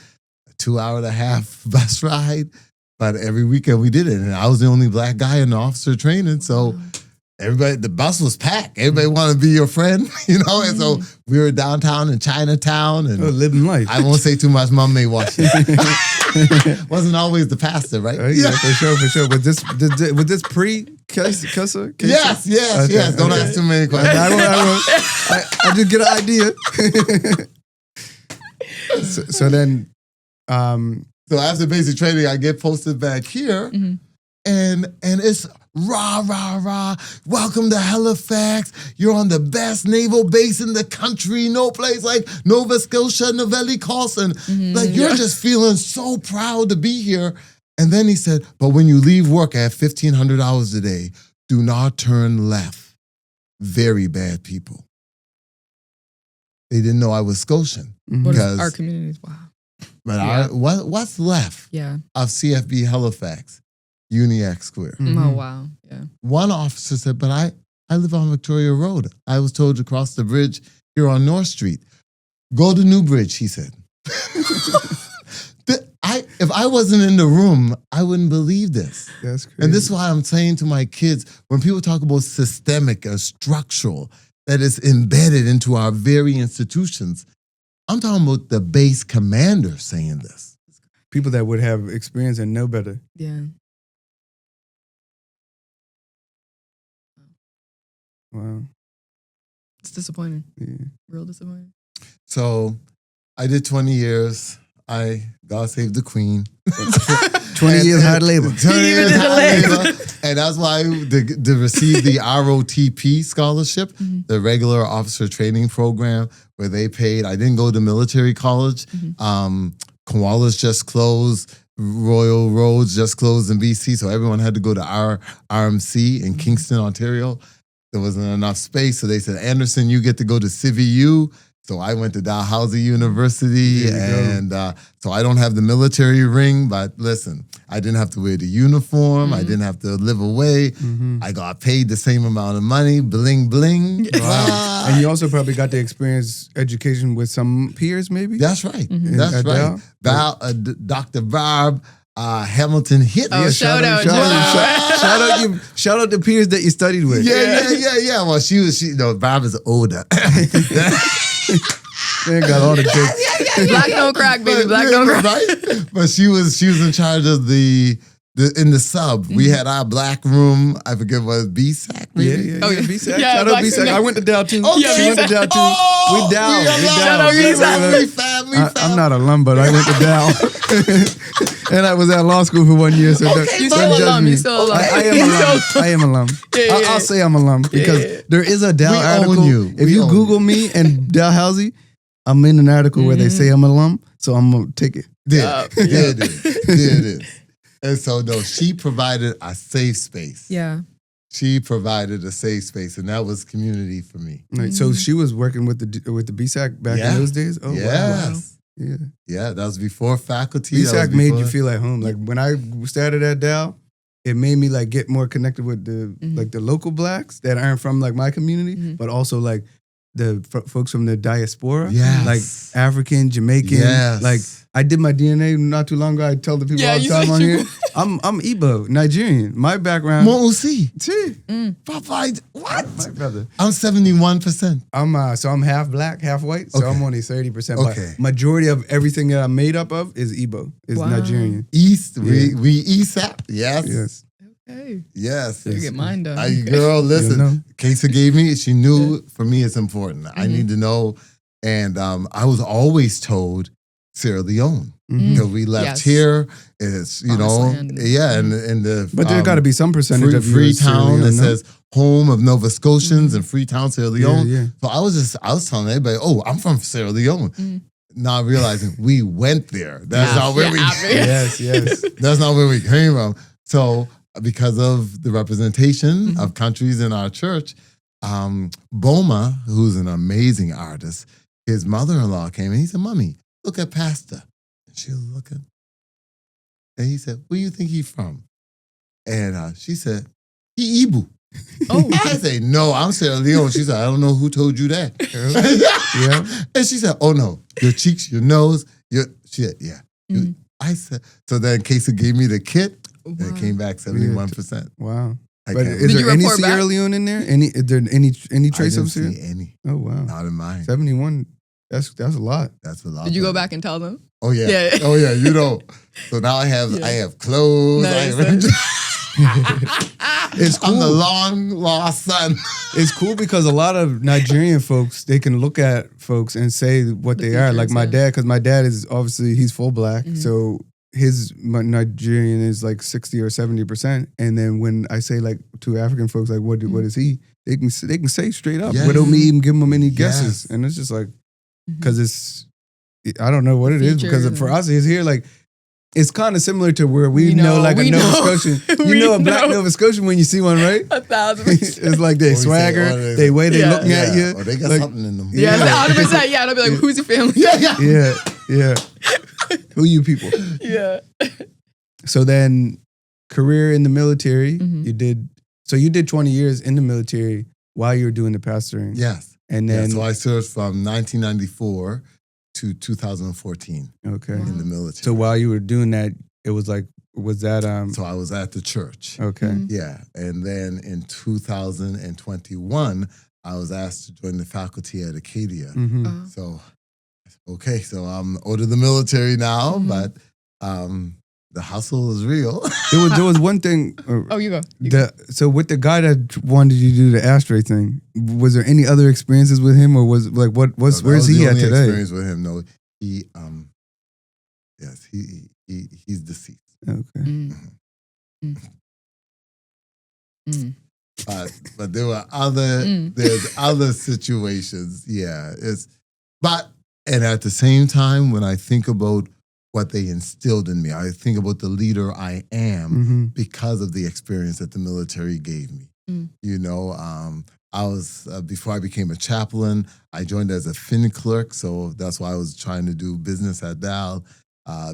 Speaker 3: a 2.5-hour bus ride. But every weekend we did it, and I was the only black guy in the officer training, so everybody, the bus was packed. Everybody wanted to be your friend, and so we were downtown in Chinatown. And
Speaker 1: living life.
Speaker 3: I won't say too much, Mom may watch it. Wasn't always the pastor, right?
Speaker 1: Yeah, for sure. But was this pre-Kessa?
Speaker 3: Yes. Don't ask too many questions.
Speaker 1: I just get an idea. so then...
Speaker 3: So after basic training, I get posted back here, and it's rah, rah, rah. Welcome to Halifax. You're on the best naval base in the country. No place like Nova Scotia, Novelli, Carlson. You're just feeling so proud to be here. And then he said, but when you leave work at 1,500 hours a day, do not turn left. Very bad people. They didn't know I was Scotian.
Speaker 2: Because our communities, wow.
Speaker 3: But what's left of CFB Halifax? Uniac Square.
Speaker 2: Oh, wow. Yeah.
Speaker 3: One officer said, but I live on Victoria Road. I was told to cross the bridge here on North Street. Go to Newbridge, he said. If I wasn't in the room, I wouldn't believe this.
Speaker 1: That's crazy.
Speaker 3: And this is why I'm saying to my kids, when people talk about systemic or structural, that is embedded into our very institutions, I'm talking about the base commander saying this.
Speaker 1: People that would have experience and know better.
Speaker 2: Yeah.
Speaker 1: Wow.
Speaker 2: It's disappointing.
Speaker 1: Yeah.
Speaker 2: Real disappointing.
Speaker 3: So I did 20 years. God save the queen.
Speaker 1: 20 years hard labor.
Speaker 3: 20 years hard labor. And that's why to receive the ROTP scholarship, the regular officer training program, where they paid. I didn't go to military college. Koalas just closed. Royal Roads just closed in BC, so everyone had to go to our RMC in Kingston, Ontario. There wasn't enough space, so they said, Anderson, you get to go to CiviU. So I went to Dalhousie University, and so I don't have the military ring, but listen, I didn't have to wear the uniform. I didn't have to live away. I got paid the same amount of money, bling, bling.
Speaker 1: Wow. And you also probably got to experience education with some peers, maybe?
Speaker 3: That's right. That's right. Dr. Barb Hamilton hit me.
Speaker 2: Oh, shout out.
Speaker 1: Shout out the peers that you studied with.
Speaker 3: Yeah. Well, Barb is older.
Speaker 1: Man got all the jokes.
Speaker 2: Black no crack, baby. Black no crack.
Speaker 3: Right? But she was in charge of the in the sub. We had our black room. I forget what it was, BSAC, maybe?
Speaker 1: Yeah. BSAC.
Speaker 2: Yeah,
Speaker 1: Shout out BSAC. I went to Dow too.
Speaker 3: Okay.
Speaker 1: She went to Dow too.
Speaker 3: Oh,
Speaker 1: we down.
Speaker 2: Shout out BSAC.
Speaker 3: Family.
Speaker 1: I'm not a alum, but I went to Dow. And I was at law school for 1 year. So
Speaker 2: You still alum. You still alum.
Speaker 1: I am alum. I'll say I'm alum because there is a Dow article. If you Google me and Dalhousie, I'm in an article where they say I'm alum, so I'm gonna take it.
Speaker 3: There it is. And so, no, she provided a safe space.
Speaker 2: Yeah.
Speaker 3: She provided a safe space, and that was community for me.
Speaker 1: Right, so she was working with the BSAC back in those days? Oh,
Speaker 3: yes.
Speaker 1: Wow.
Speaker 3: Yeah, that was before faculty.
Speaker 1: BSAC made you feel at home. Like when I started at Dow, it made me like get more connected with the like the local blacks that aren't from like my community, but also like the folks from the diaspora, like African, Jamaican, like I did my DNA not too long ago. I tell the people all the time on here, I'm Igbo, Nigerian. My background,
Speaker 3: Papa, what?
Speaker 1: My brother,
Speaker 3: I'm 71%.
Speaker 1: I'm half black, half white, so I'm only 30%. But majority of everything that I'm made up of is Igbo, is Nigerian.
Speaker 3: East, we ESAP, yes.
Speaker 2: Hey.
Speaker 3: Yes.
Speaker 2: You get mine done.
Speaker 3: Girl, listen. Kesa gave me, she knew for me it's important. I need to know. And I was always told Sierra Leone. Because we left here. It's, you know, and the
Speaker 1: but there got to be some percentage of
Speaker 3: Freetown that says home of Nova Scotians and Freetown, Sierra Leone. So I was telling everybody, I'm from Sierra Leone. Not realizing we went there. That's not where we
Speaker 1: Yes.
Speaker 3: That's not where we came from. So because of the representation of countries in our church, Boma, who's an amazing artist, his mother-in-law came and he said, Mommy, look at Pastor. And she was looking. And he said, where do you think he's from? And she said, he Ibu. I said, no, I'm Sierra Leone. She said, I don't know who told you that. And she said, oh no, your cheeks, your nose, she said, I said, so then Kesa gave me the kit. And it came back 71%.
Speaker 1: Wow. But is there any Sierra Leone in there? Is there any trace of Sierra?
Speaker 3: I didn't see any.
Speaker 1: Oh, wow.
Speaker 3: Not in mine.
Speaker 1: 71. That's a lot.
Speaker 3: That's a lot.
Speaker 2: Did you go back and tell them?
Speaker 3: Oh, yeah. Oh, yeah. You know. So now I have clothes.
Speaker 1: It's cool.
Speaker 3: I'm the long lost son.
Speaker 1: It's cool because a lot of Nigerian folks, they can look at folks and say what they are. Like my dad, because my dad is obviously, he's full black. So his Nigerian is like 60 or 70%. And then when I say like to African folks, like, what is he? They can say straight up without me even giving them any guesses. And it's just like, because I don't know what it is. Because for us, it's here like, it's kind of similar to where we know like a Nova Scotian. You know a black Nova Scotian when you see one, right?
Speaker 2: 1,000%.
Speaker 1: It's like they swagger, they way they looking at you.
Speaker 3: Or they got
Speaker 1: like,
Speaker 3: something in them.
Speaker 2: Yeah, 100%. Yeah, they'll be like, who's your family?
Speaker 1: Yeah. Who you people?
Speaker 2: Yeah.
Speaker 1: So then, career in the military, you did 20 years in the military while you were doing the pastoring.
Speaker 3: Yes.
Speaker 1: And then
Speaker 3: so I served from 1994 to 2014.
Speaker 1: Okay.
Speaker 3: In the military.
Speaker 1: So while you were doing that, it was like, was that
Speaker 3: So I was at the church.
Speaker 1: Okay.
Speaker 3: Yeah. And then in 2021, I was asked to join the faculty at Acadia. So so I'm out of the military now, but the hustle is real.
Speaker 1: There was one thing.
Speaker 2: You go.
Speaker 1: So with the guy that wanted you to do the ashtray thing, was there any other experiences with him, or was like where's he at today?
Speaker 3: Experience with him? No, he he's deceased.
Speaker 1: Okay.
Speaker 3: But there were there's other situations. Yeah, and at the same time, when I think about what they instilled in me. I think about the leader I am because of the experience that the military gave me. You know, I was, before I became a chaplain, I joined as a fin clerk. So that's why I was trying to do business at Dal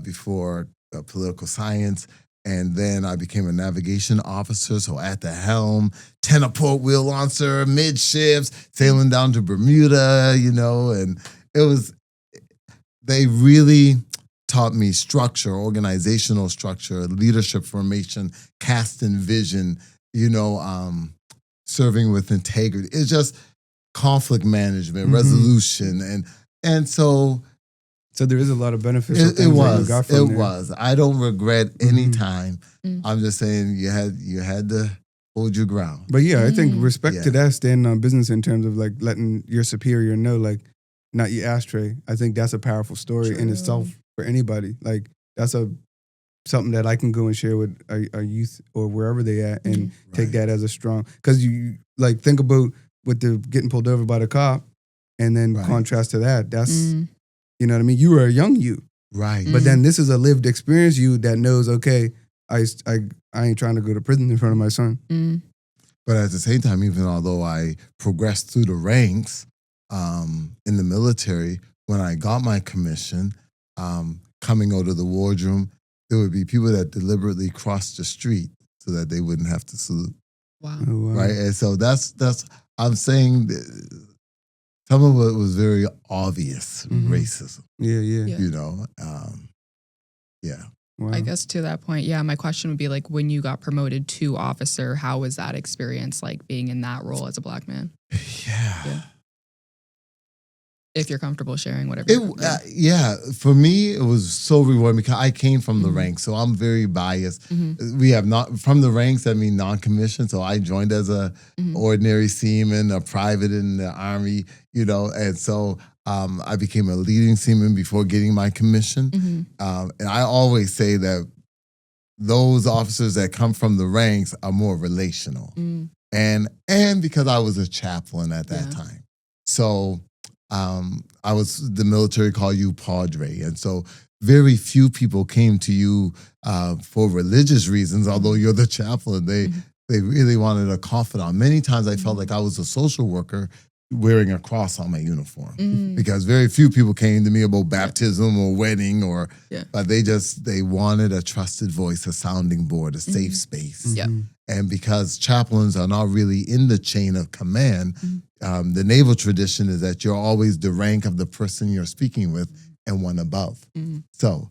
Speaker 3: before political science. And then I became a navigation officer. So at the helm, 10 a port wheel launcher, midships, sailing down to Bermuda, you know, and they really taught me structure, organizational structure, leadership formation, casting vision, you know, serving with integrity. It's just conflict management, resolution. And so
Speaker 1: there is a lot of benefits.
Speaker 3: It was. I don't regret any time. I'm just saying you had to hold your ground.
Speaker 1: But yeah, I think respect to that, standing on business in terms of like letting your superior know, like, not your ashtray. I think that's a powerful story in itself for anybody. Like, that's something that I can go and share with a youth or wherever they at and take that as a strong, because you like think about with the getting pulled over by the cop and then contrast to that's you know what I mean? You were a young you.
Speaker 3: Right.
Speaker 1: But then this is a lived experience you that knows, okay, I ain't trying to go to prison in front of my son.
Speaker 3: But at the same time, even although I progressed through the ranks in the military, when I got my commission, coming out of the wardroom, there would be people that deliberately crossed the street so that they wouldn't have to salute.
Speaker 2: Wow.
Speaker 1: Oh, wow.
Speaker 3: Right. And so that's I'm saying some of it was very obvious racism.
Speaker 1: Yeah.
Speaker 3: You know, yeah.
Speaker 1: Wow.
Speaker 2: I guess to that point, my question would be like, when you got promoted to officer, how was that experience like being in that role as a Black man?
Speaker 3: Yeah.
Speaker 2: If you're comfortable sharing whatever.
Speaker 3: For me, it was so rewarding because I came from the ranks, so I'm very biased. We have not from the ranks. I mean, non-commissioned. So I joined as a ordinary seaman, a private in the Army, you know, and so I became a leading seaman before getting my commission. And I always say that those officers that come from the ranks are more relational, and because I was a chaplain at that time, so. The military called you Padre. And so very few people came to you for religious reasons, although you're the chaplain. They really wanted a confidant. Many times I felt like I was a social worker wearing a cross on my uniform because very few people came to me about baptism or wedding but they wanted a trusted voice, a sounding board, a safe space. And because chaplains are not really in the chain of command, the naval tradition is that you're always the rank of the person you're speaking with and one above. So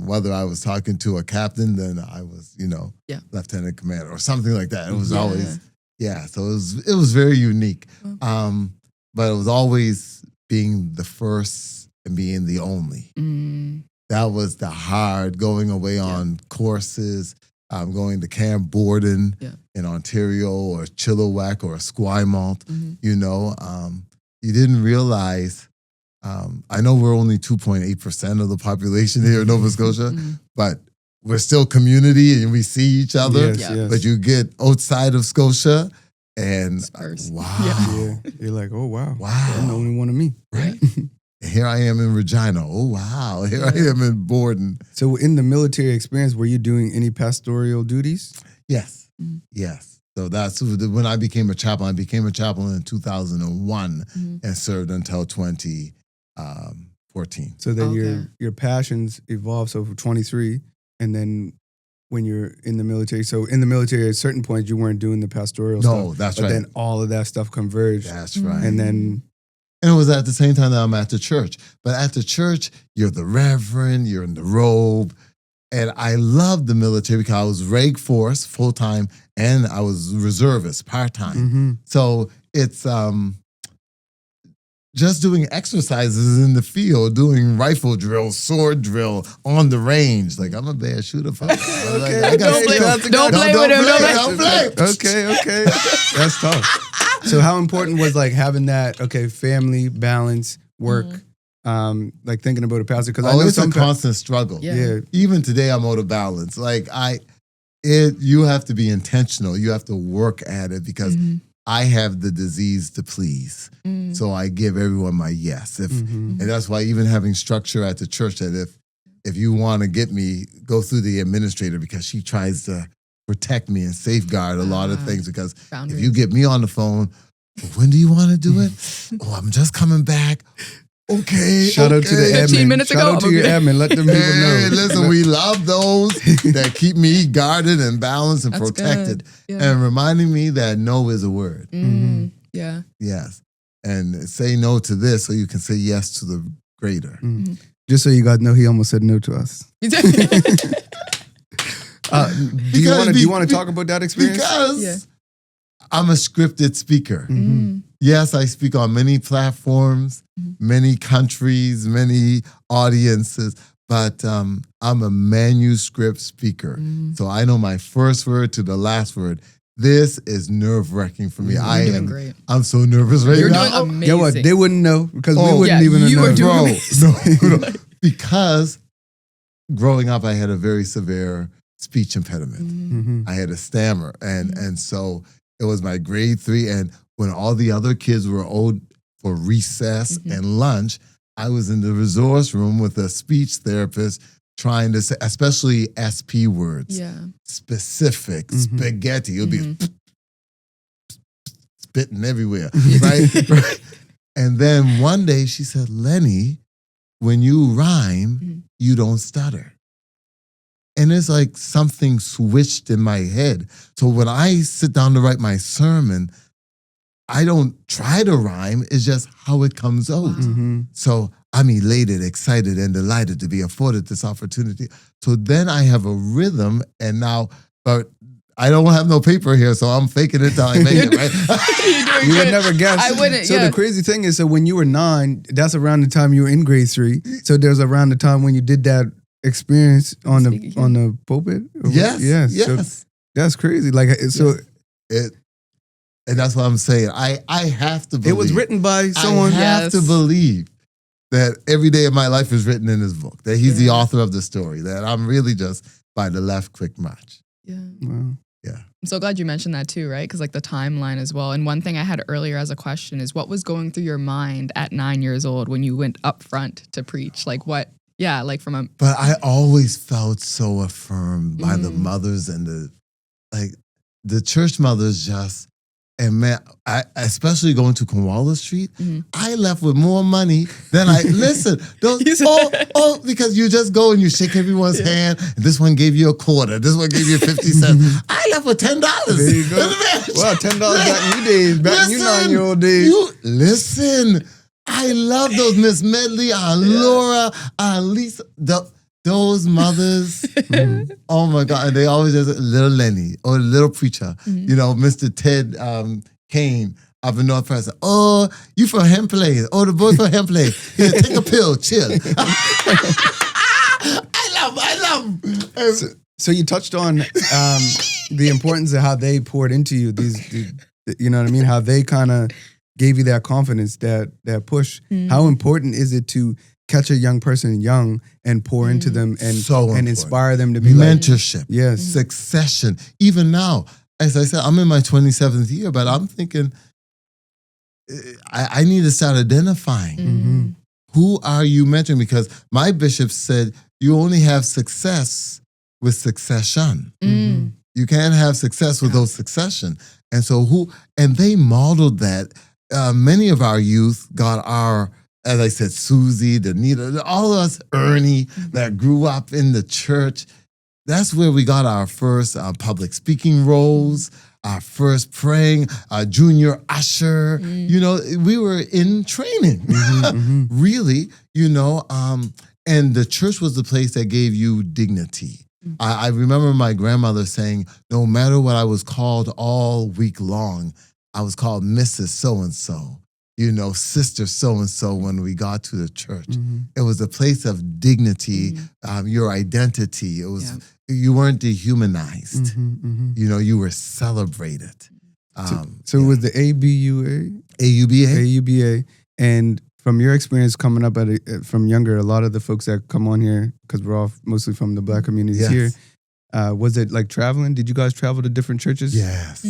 Speaker 3: whether I was talking to a captain, then I was, you know, lieutenant commander or something like that. It was always, so it was very unique. But it was always being the first and being the only. That was the hard going away on courses. Going to Camp Borden in Ontario or Chilliwack or Esquimalt, you know, you didn't realize, I know we're only 2.8% of the population here in Nova Scotia, but we're still community and we see each other, but you get outside of Scotia and you're like, oh, wow, I'm the only one of me.
Speaker 2: Right.
Speaker 3: Here I am in Regina. Oh, wow. Here I am in Borden.
Speaker 1: So in the military experience, were you doing any pastoral duties?
Speaker 3: Yes. Yes. So that's when I became a chaplain. I became a chaplain in 2001 and served until 2014.
Speaker 1: So then your passions evolved. So for 23, and then when you're in the military. So in the military, at certain points, you weren't doing the pastoral stuff.
Speaker 3: No, that's
Speaker 1: right.
Speaker 3: But
Speaker 1: then all of that stuff converged.
Speaker 3: That's right.
Speaker 1: And then...
Speaker 3: And it was at the same time that I'm at the church. But at the church, you're the reverend, you're in the robe. And I loved the military because I was Reg Force full-time and I was reservist part-time. So it's just doing exercises in the field, doing rifle drill, sword drill on the range. Like, I'm a bad shooter. Don't play
Speaker 2: with him.
Speaker 1: Okay. That's tough. So how important was like having that, family, balance, work, like thinking about a pastor? Because I know
Speaker 3: it's a constant struggle.
Speaker 1: Yeah.
Speaker 3: Even today I'm out of balance. Like you have to be intentional. You have to work at it because I have the disease to please. So I give everyone my yes. And that's why even having structure at the church, that if you want to get me, go through the administrator because she tries to protect me and safeguard a lot of things. Because
Speaker 2: Boundaries.
Speaker 3: if you get me on the phone, when do you want to do it? Oh, I'm just coming back. Okay.
Speaker 1: Shout out to the
Speaker 2: 15
Speaker 1: admin.
Speaker 2: minutes
Speaker 1: Shout
Speaker 2: ago,
Speaker 1: out to
Speaker 2: I'm
Speaker 1: your
Speaker 2: gonna
Speaker 1: admin. Let them people know.
Speaker 3: Hey, listen, we love those that keep me guarded and balanced and
Speaker 2: That's
Speaker 3: protected.
Speaker 2: good. Yeah.
Speaker 3: And reminding me that no is a word.
Speaker 2: Yeah.
Speaker 3: Yes. And say no to this so you can say yes to the greater.
Speaker 1: Just so you guys know, he almost said no to us. Do you want to talk about that experience?
Speaker 3: Because I'm a scripted speaker.
Speaker 2: Mm.
Speaker 3: Yes, I speak on many platforms, many countries, many audiences, but I'm a manuscript speaker. So I know my first word to the last word. This is nerve-wracking for me.
Speaker 2: You're doing great.
Speaker 3: I'm so nervous right
Speaker 2: You're
Speaker 3: now.
Speaker 2: doing amazing.
Speaker 1: Yeah, what? They wouldn't know because we wouldn't
Speaker 2: yeah,
Speaker 1: even
Speaker 2: you
Speaker 1: know.
Speaker 2: are doing
Speaker 3: Bro,
Speaker 2: amazing.
Speaker 3: no. Because growing up, I had a very severe speech impediment. I had a stammer. And so it was my grade 3. And when all the other kids were old for recess and lunch, I was in the resource room with a speech therapist trying to say, especially SP words, specific, spaghetti. It would be spitting everywhere, right? Right? And then one day she said, Lenny, when you rhyme, you don't stutter. And it's like something switched in my head. So when I sit down to write my sermon, I don't try to rhyme. It's just how it comes out. So I'm elated, excited, and delighted to be afforded this opportunity. So then I have a rhythm, and now, but I don't have no paper here, so I'm faking it till I make it, right?
Speaker 1: You would never guess.
Speaker 2: I wouldn't,
Speaker 1: So the crazy thing is, so when you were 9, that's around the time you were in grade 3. So there's around the time when you did that experience on the pulpit.
Speaker 3: Yes.
Speaker 1: So that's crazy. Like so,
Speaker 3: and that's what I'm saying. I have to believe.
Speaker 1: it was written by someone.
Speaker 3: I have to believe that every day of my life is written in his book. That he's the author of the story. That I'm really just by the left quick match.
Speaker 2: Yeah.
Speaker 1: Wow.
Speaker 3: Yeah.
Speaker 2: I'm so glad you mentioned that too, right? Because like the timeline as well. And one thing I had earlier as a question is what was going through your mind at 9 years old when you went up front to preach? Like what? Yeah, like from a.
Speaker 3: But I always felt so affirmed by the mothers and the church mothers just. And man, I especially going to Cornwallis Street, I left with more money than I listen. Because you just go and you shake everyone's hand. And this one gave you a quarter. This one gave you 50 cents. I left with $10.
Speaker 1: There you go. Wow, $10 back in your days, back in your 9-year-old days.
Speaker 3: Listen, I love those Miss Medley, Laura, Lisa. Those mothers, oh my God, and they always just little Lenny or little preacher, you know, Mr. Ted Kane up in North Preston. Oh, you from Hammonds Plains. Oh, the boy from Hammonds Plains. Here, take a pill, chill. I love.
Speaker 1: So you touched on the importance of how they poured into you. These, you know what I mean? How they kind of gave you that confidence, that push. How important is it to catch a young person young and pour into them and inspire them to be
Speaker 3: mentorship,
Speaker 1: yes,
Speaker 3: succession. Even now, as I said, I'm in my 27th year, but I'm thinking I need to start identifying who are you mentoring, because my bishop said you only have success with succession. You can't have success without succession. And so and they modeled that. Many of our youth got our, as I said, Susie, Danita, all of us, Ernie, that grew up in the church. That's where we got our first public speaking roles, our first praying, junior usher. You know, we were in training, really, you know, and the church was the place that gave you dignity. I remember my grandmother saying, no matter what I was called all week long, I was called Mrs. So-and-so. You know, sister so-and-so when we got to the church. It was a place of dignity, your identity. It was, you weren't dehumanized. You know, you were celebrated.
Speaker 1: So it was the ABUA?
Speaker 3: AUBA?
Speaker 1: AUBA. And from your experience coming up from younger, a lot of the folks that come on here, because we're all mostly from the Black communities here, was it like traveling? Did you guys travel to different churches?
Speaker 3: Yes.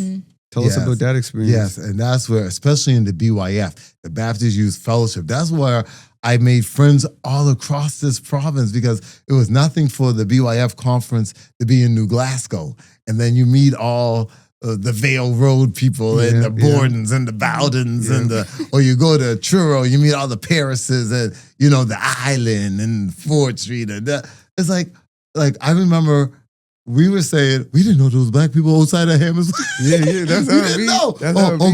Speaker 1: Tell us about that experience.
Speaker 3: Yes, and that's where, especially in the BYF, the Baptist Youth Fellowship, that's where I made friends all across this province because it was nothing for the BYF conference to be in New Glasgow. And then you meet all the Vale Road people and the Bordens and the Bowdens or you go to Truro, you meet all the Parises and, the Island and Fort Street. And it's like I remember we were saying, we didn't know there was black people outside of Hammonds.
Speaker 1: Yeah, that's how
Speaker 3: we didn't know.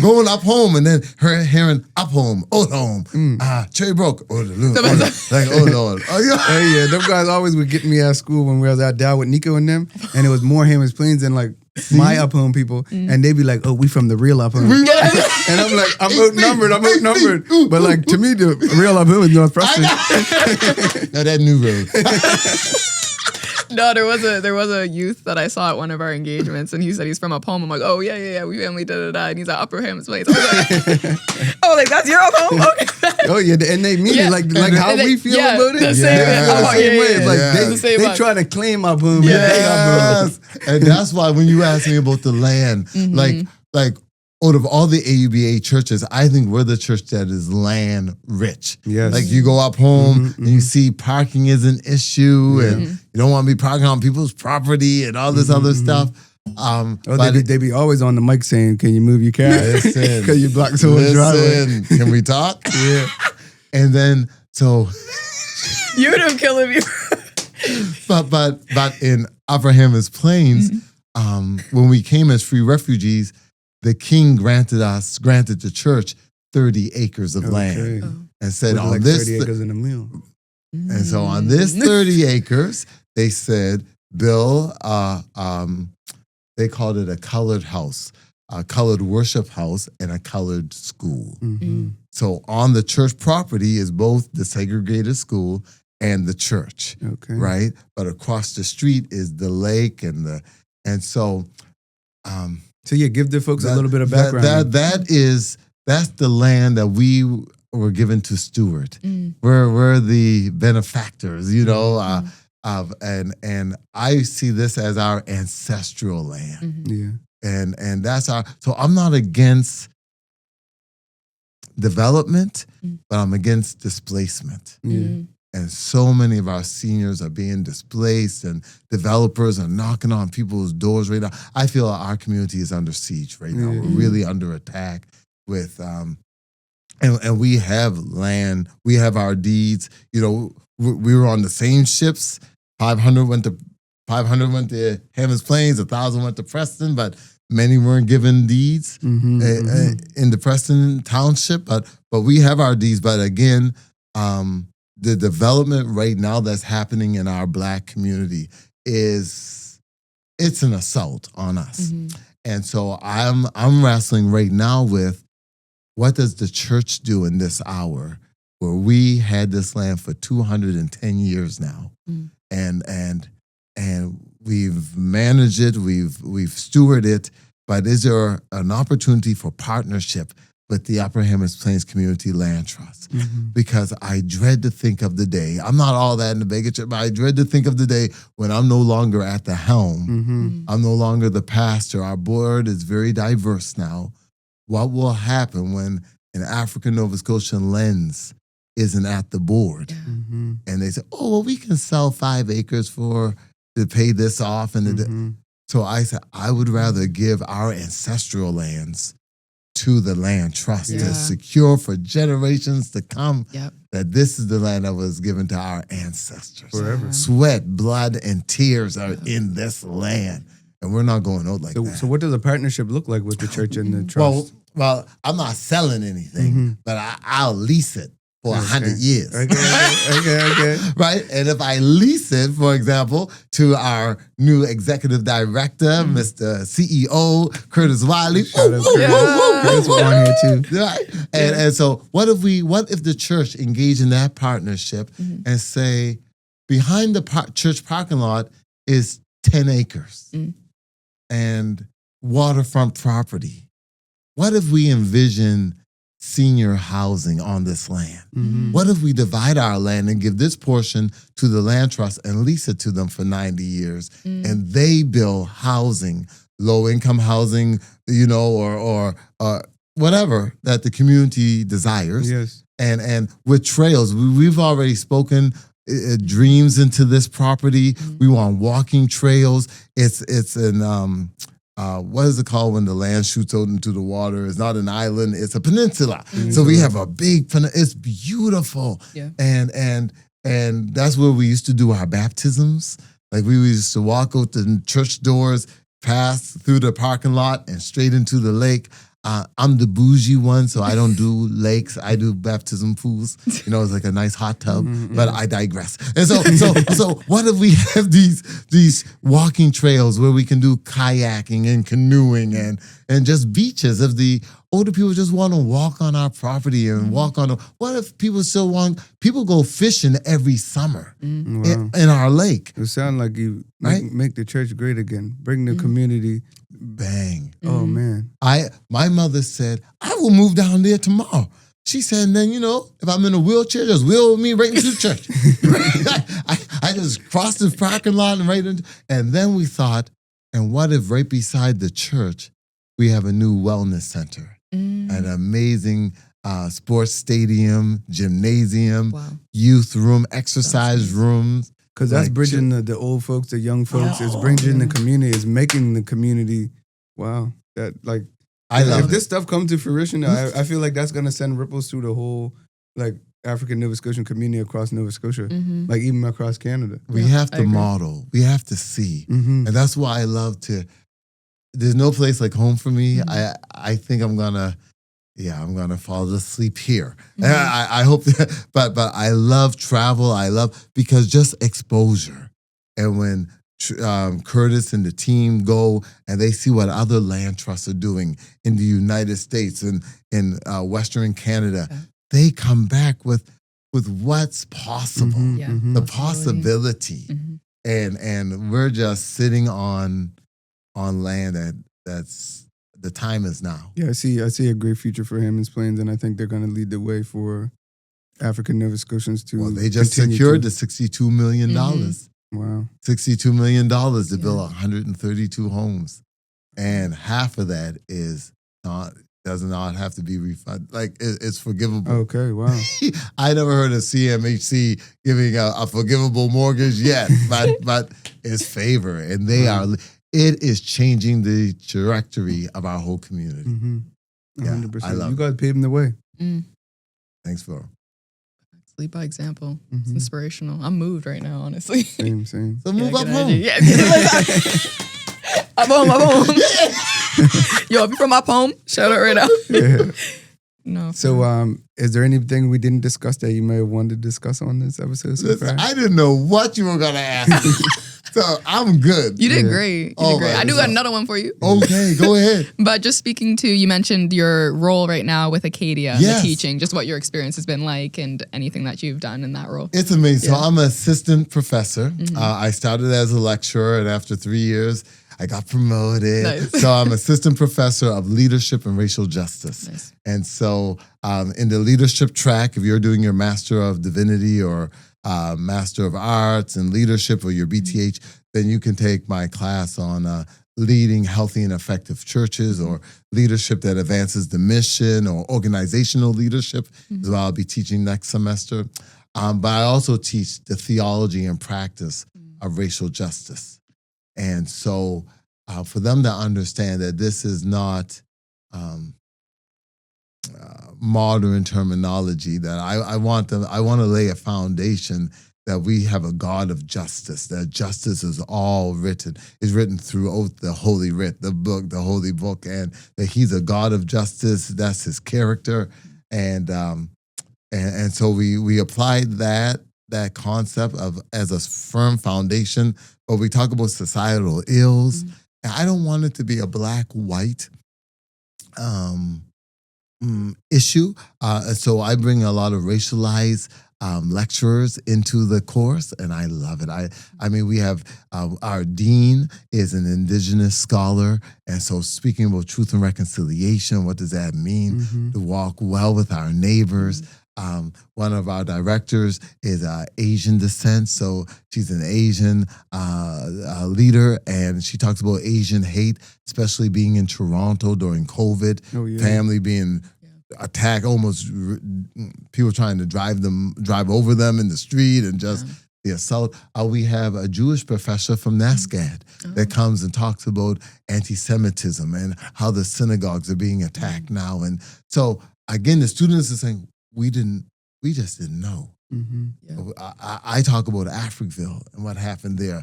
Speaker 3: Going up home and then hearing up home, old home, Cherry Broke, oh Lord.
Speaker 1: Hey, them guys always would get me at school when we was out there with Nico and them, and it was more Hammonds Plains than like my up home people, and they'd be like, oh, we from the real up home. And I'm like, I'm outnumbered. But like, to me, the real up home is North Preston.
Speaker 3: No, that New Road.
Speaker 2: No, there was a youth that I saw at one of our engagements, and he said he's from up home. I'm like, oh yeah, we family da. And he's at Upper Hammonds Plains. I was like, that's your up home? Okay.
Speaker 1: Oh yeah, and they mean it like how we feel about it.
Speaker 2: The same way.
Speaker 1: It's like they try to claim up home.
Speaker 3: Yes. And that's why when you ask me about the land, like out of all the AUBA churches, I think we're the church that is land rich.
Speaker 1: Yes.
Speaker 3: Like you go up home and you see parking is an issue and you don't want to be parking on people's property and all this other stuff.
Speaker 1: They be always on the mic saying, can you move your car? Because you blocked someone's driveway.
Speaker 3: Can we talk?
Speaker 1: Yeah.
Speaker 3: And then, so.
Speaker 2: You'd have killing me.
Speaker 3: But in Upper Hammonds Plains, when we came as free refugees, the king granted the church 30 acres of land and said on
Speaker 1: like
Speaker 3: this
Speaker 1: 30 acres in a mill.
Speaker 3: And so on this 30 acres, they said, Bill, they called it a colored house, a colored worship house, and a colored school. So on the church property is both the segregated school and the church, right? But across the street is the lake
Speaker 1: So yeah, give the folks a little bit of background.
Speaker 3: That's the land that we were given to steward. We're the benefactors, and I see this as our ancestral land.
Speaker 1: Yeah.
Speaker 3: And that's so I'm not against development, but I'm against displacement. And so many of our seniors are being displaced and developers are knocking on people's doors right now. I feel our community is under siege right now. We're really under attack with, and we have land, we have our deeds. We were on the same ships. 500 went to Hammonds Plains, 1,000 went to Preston, but many weren't given deeds in the Preston Township. But we have our deeds. But again, the development right now that's happening in our Black community it's an assault on us. And so I'm wrestling right now with what does the church do in this hour where we had this land for 210 years now. And we've managed it, we've stewarded it, but is there an opportunity for partnership with the Upper Hammonds Plains Community Land Trust? Because I dread to think of the day, I'm not all that in the bigotry, but I dread to think of the day when I'm no longer at the helm. I'm no longer the pastor. Our board is very diverse now. What will happen when an African Nova Scotian lens isn't at the board? And they say, oh, well, we can sell 5 acres to pay this off. And so I said, I would rather give our ancestral lands to the land trust to secure for generations to come that this is the land that was given to our ancestors.
Speaker 1: Forever.
Speaker 3: Sweat, blood, and tears are in this land. And we're not going out like that.
Speaker 1: So what does a partnership look like with the church and the trust?
Speaker 3: Well, I'm not selling anything, but I'll lease it for 100 years.
Speaker 1: Okay.
Speaker 3: Right? And if I lease it, for example, to our new executive director, Mr. CEO, Curtis Wiley.
Speaker 1: Shout out Curtis was on here too.
Speaker 3: Right? And so what if the church engaged in that partnership and say, behind the church parking lot is 10 acres and waterfront property. What if we envision senior housing on this land? What if we divide our land and give this portion to the land trust and lease it to them for 90 years and they build housing, low income housing, or whatever that the community desires. And with trails, we've already spoken dreams into this property. We want walking trails. It's an what is it called when the land shoots out into the water? It's not an island, it's a peninsula. So we have a big it's beautiful.
Speaker 2: Yeah.
Speaker 3: And that's where we used to do our baptisms. Like we used to walk out the church doors, pass through the parking lot and straight into the lake. I'm the bougie one, so I don't do lakes. I do baptism pools. You know, it's like a nice hot tub. But I digress. And so what if we have these walking trails where we can do kayaking and canoeing and just beaches? If the older people just want to walk on our property and walk on, what if people go fishing every summer in our lake?
Speaker 1: It sounds like you make the church great again. Bring the community.
Speaker 3: Bang.
Speaker 1: Oh man.
Speaker 3: My mother said, I will move down there tomorrow. She said, and then, if I'm in a wheelchair, just wheel me right into the church. I just crossed the parking lot and right into, and then we thought, and what if right beside the church, we have a new wellness center, an amazing sports stadium, gymnasium, youth room, exercise rooms.
Speaker 1: Because that's bridging the old folks, the young folks. It's bridging the community. It's making the community. Wow. That if this stuff comes to fruition, I feel like that's gonna send ripples through the whole African Nova Scotian community across Nova Scotia, even across Canada.
Speaker 3: We have to model. We have to see, and that's why I love to. There's no place like home for me. I think I'm gonna fall asleep here. I hope that, but I love travel. Because just exposure. And when Curtis and the team go and they see what other land trusts are doing in the United States and in Western Canada, they come back with what's possible, the possibility. And we're just sitting on land that's, the time is now.
Speaker 1: Yeah, I see a great future for Hammonds Plains, and I think they're going to lead the way for African Nova Scotians to.
Speaker 3: Well, they just secured the $62 million.
Speaker 1: Wow.
Speaker 3: $62 million to build 132 homes. And half of that does not have to be refunded. It's forgivable.
Speaker 1: Okay, wow.
Speaker 3: I never heard of CMHC giving a forgivable mortgage yet, but it's favor. And they are... It is changing the trajectory of our whole community.
Speaker 1: 100%.
Speaker 3: I love
Speaker 1: you guys paving the way.
Speaker 3: Thanks for
Speaker 2: lead by example. It's inspirational. I'm moved right now, honestly.
Speaker 1: Same.
Speaker 3: So move up home.
Speaker 2: Yeah. I'm home. Yo, if you're from up home, shout out right now.
Speaker 1: Yeah.
Speaker 2: No.
Speaker 1: So, is there anything we didn't discuss that you may have wanted to discuss on this episode so far?
Speaker 3: I didn't know what you were going to ask. So I'm good.
Speaker 2: You did great. I do got another one for you.
Speaker 3: Okay, go ahead.
Speaker 2: But just speaking to, you mentioned your role right now with Acadia, the teaching, just what your experience has been like and anything that you've done in that role.
Speaker 3: It's amazing. So I'm an assistant professor. I started as a lecturer, and after 3 years, I got promoted.
Speaker 2: Nice.
Speaker 3: So I'm assistant professor of leadership and racial justice.
Speaker 2: Nice.
Speaker 3: And so in the leadership track, if you're doing your Master of Divinity or Master of Arts and Leadership or your BTH, then you can take my class on leading healthy and effective churches or leadership that advances the mission or organizational leadership is what I'll be teaching next semester. But I also teach the theology and practice of racial justice. And so for them to understand that this is not modern terminology, that I want to lay a foundation that we have a God of justice, that justice is written throughout the Holy Writ, the Holy Book, and that He's a God of justice. That's His character, and so we applied that concept as a firm foundation. But we talk about societal ills, and I don't want it to be a black-white issue. So I bring a lot of racialized lecturers into the course, and I love it. I mean, we have our dean is an indigenous scholar, and so speaking about truth and reconciliation, what does that mean? To walk well with our neighbors. One of our directors is Asian descent, so she's an Asian leader, and she talks about Asian hate, especially being in Toronto during COVID, family being attack, almost people trying to drive over them in the street, and just the assault. We have a Jewish professor from NASCAD that comes and talks about anti-Semitism and how the synagogues are being attacked now. And so again, the students are saying, we just didn't know. I talk about Africville and what happened there.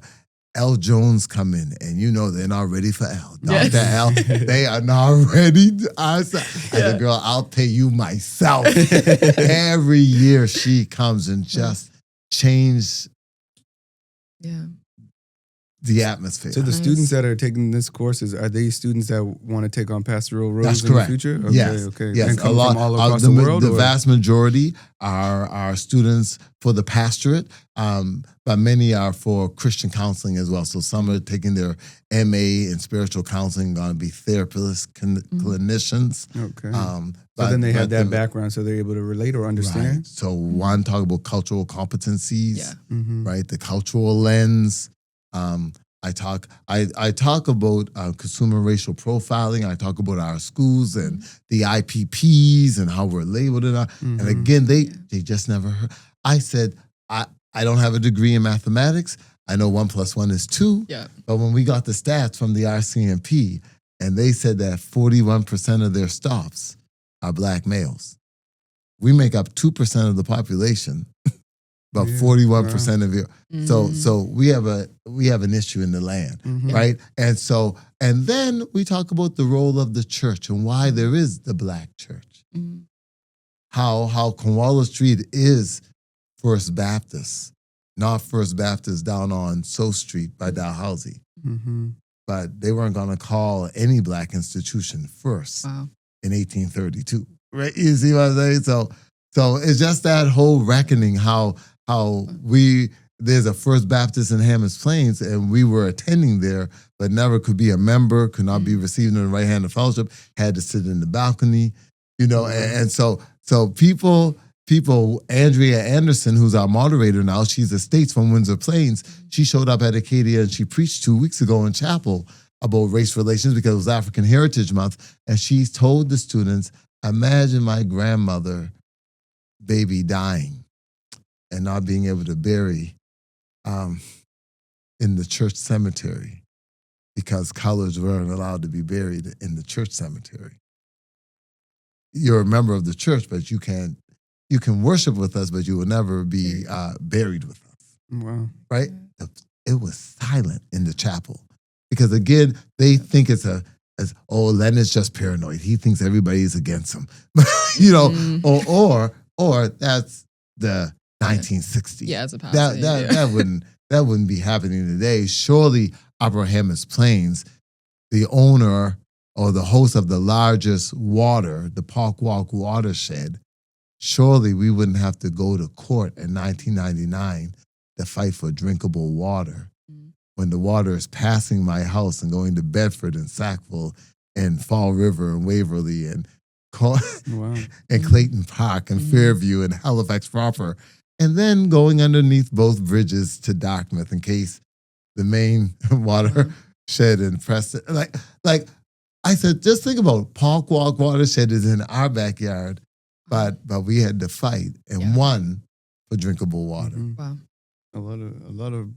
Speaker 3: L. Jones come in, and they're not ready for L. Dr. L, they are not ready. I said, girl, I'll pay you myself. Every year she comes and just change the atmosphere.
Speaker 1: So the students that are taking this courses, are they students that want to take on pastoral roles
Speaker 3: That's
Speaker 1: in
Speaker 3: correct.
Speaker 1: the future?
Speaker 3: Yes.
Speaker 1: Okay.
Speaker 3: Yes.
Speaker 1: And come from all across the world?
Speaker 3: The vast majority are students for the pastorate, but many are for Christian counseling as well. So some are taking their MA in spiritual counseling, going to be therapists, clinicians.
Speaker 1: Okay. So then they have that background, so they're able to relate or understand.
Speaker 3: Right. So one talk about cultural competencies, right? The cultural lens. I talk about consumer racial profiling. I talk about our schools and the IPPs and how we're labeled it. And again, they just never heard. I said, I don't have a degree in mathematics. I know 1 + 1 is 2.
Speaker 2: Yeah.
Speaker 3: But when we got the stats from the RCMP, and they said that 41% of their stops are Black males, we make up 2% of the population. About 41% of it. So we have an issue in the land, right? And then we talk about the role of the church and why there is the Black church. How Cornwallis Street is First Baptist, not First Baptist down on So Street by Dalhousie. But they weren't going to call any Black institution first in 1832, right? You see what I'm saying? So it's just that whole reckoning how there's a First Baptist in Hammonds Plains, and we were attending there, but never could be a member, could not be received in the right hand of fellowship, had to sit in the balcony, and so people, Andrea Anderson, who's our moderator now, she's a States from Windsor Plains, she showed up at Acadia and she preached 2 weeks ago in chapel about race relations because it was African Heritage Month, and she told the students, imagine my grandmother, baby dying, and not being able to bury in the church cemetery because colors weren't allowed to be buried in the church cemetery. You're a member of the church, but you can worship with us, but you will never be buried with us.
Speaker 1: Wow.
Speaker 3: Right? It was silent in the chapel because, again, they think Lennett's just paranoid. He thinks everybody's against him, or that's the 1960s.
Speaker 2: Yeah, as a pastor.
Speaker 3: That wouldn't be happening today. Surely Upper Hammonds Plains, the owner or the host of the largest the Park Walk watershed, surely we wouldn't have to go to court in 1999 to fight for drinkable water when the water is passing my house and going to Bedford and Sackville and Fall River and Waverly and and Clayton Park and Fairview and Halifax proper. And then going underneath both bridges to Dartmouth in case the main watershed in Preston. Like I said, just think about Park Walk watershed is in our backyard, but we had to fight and won for drinkable water.
Speaker 2: Wow.
Speaker 1: A lot of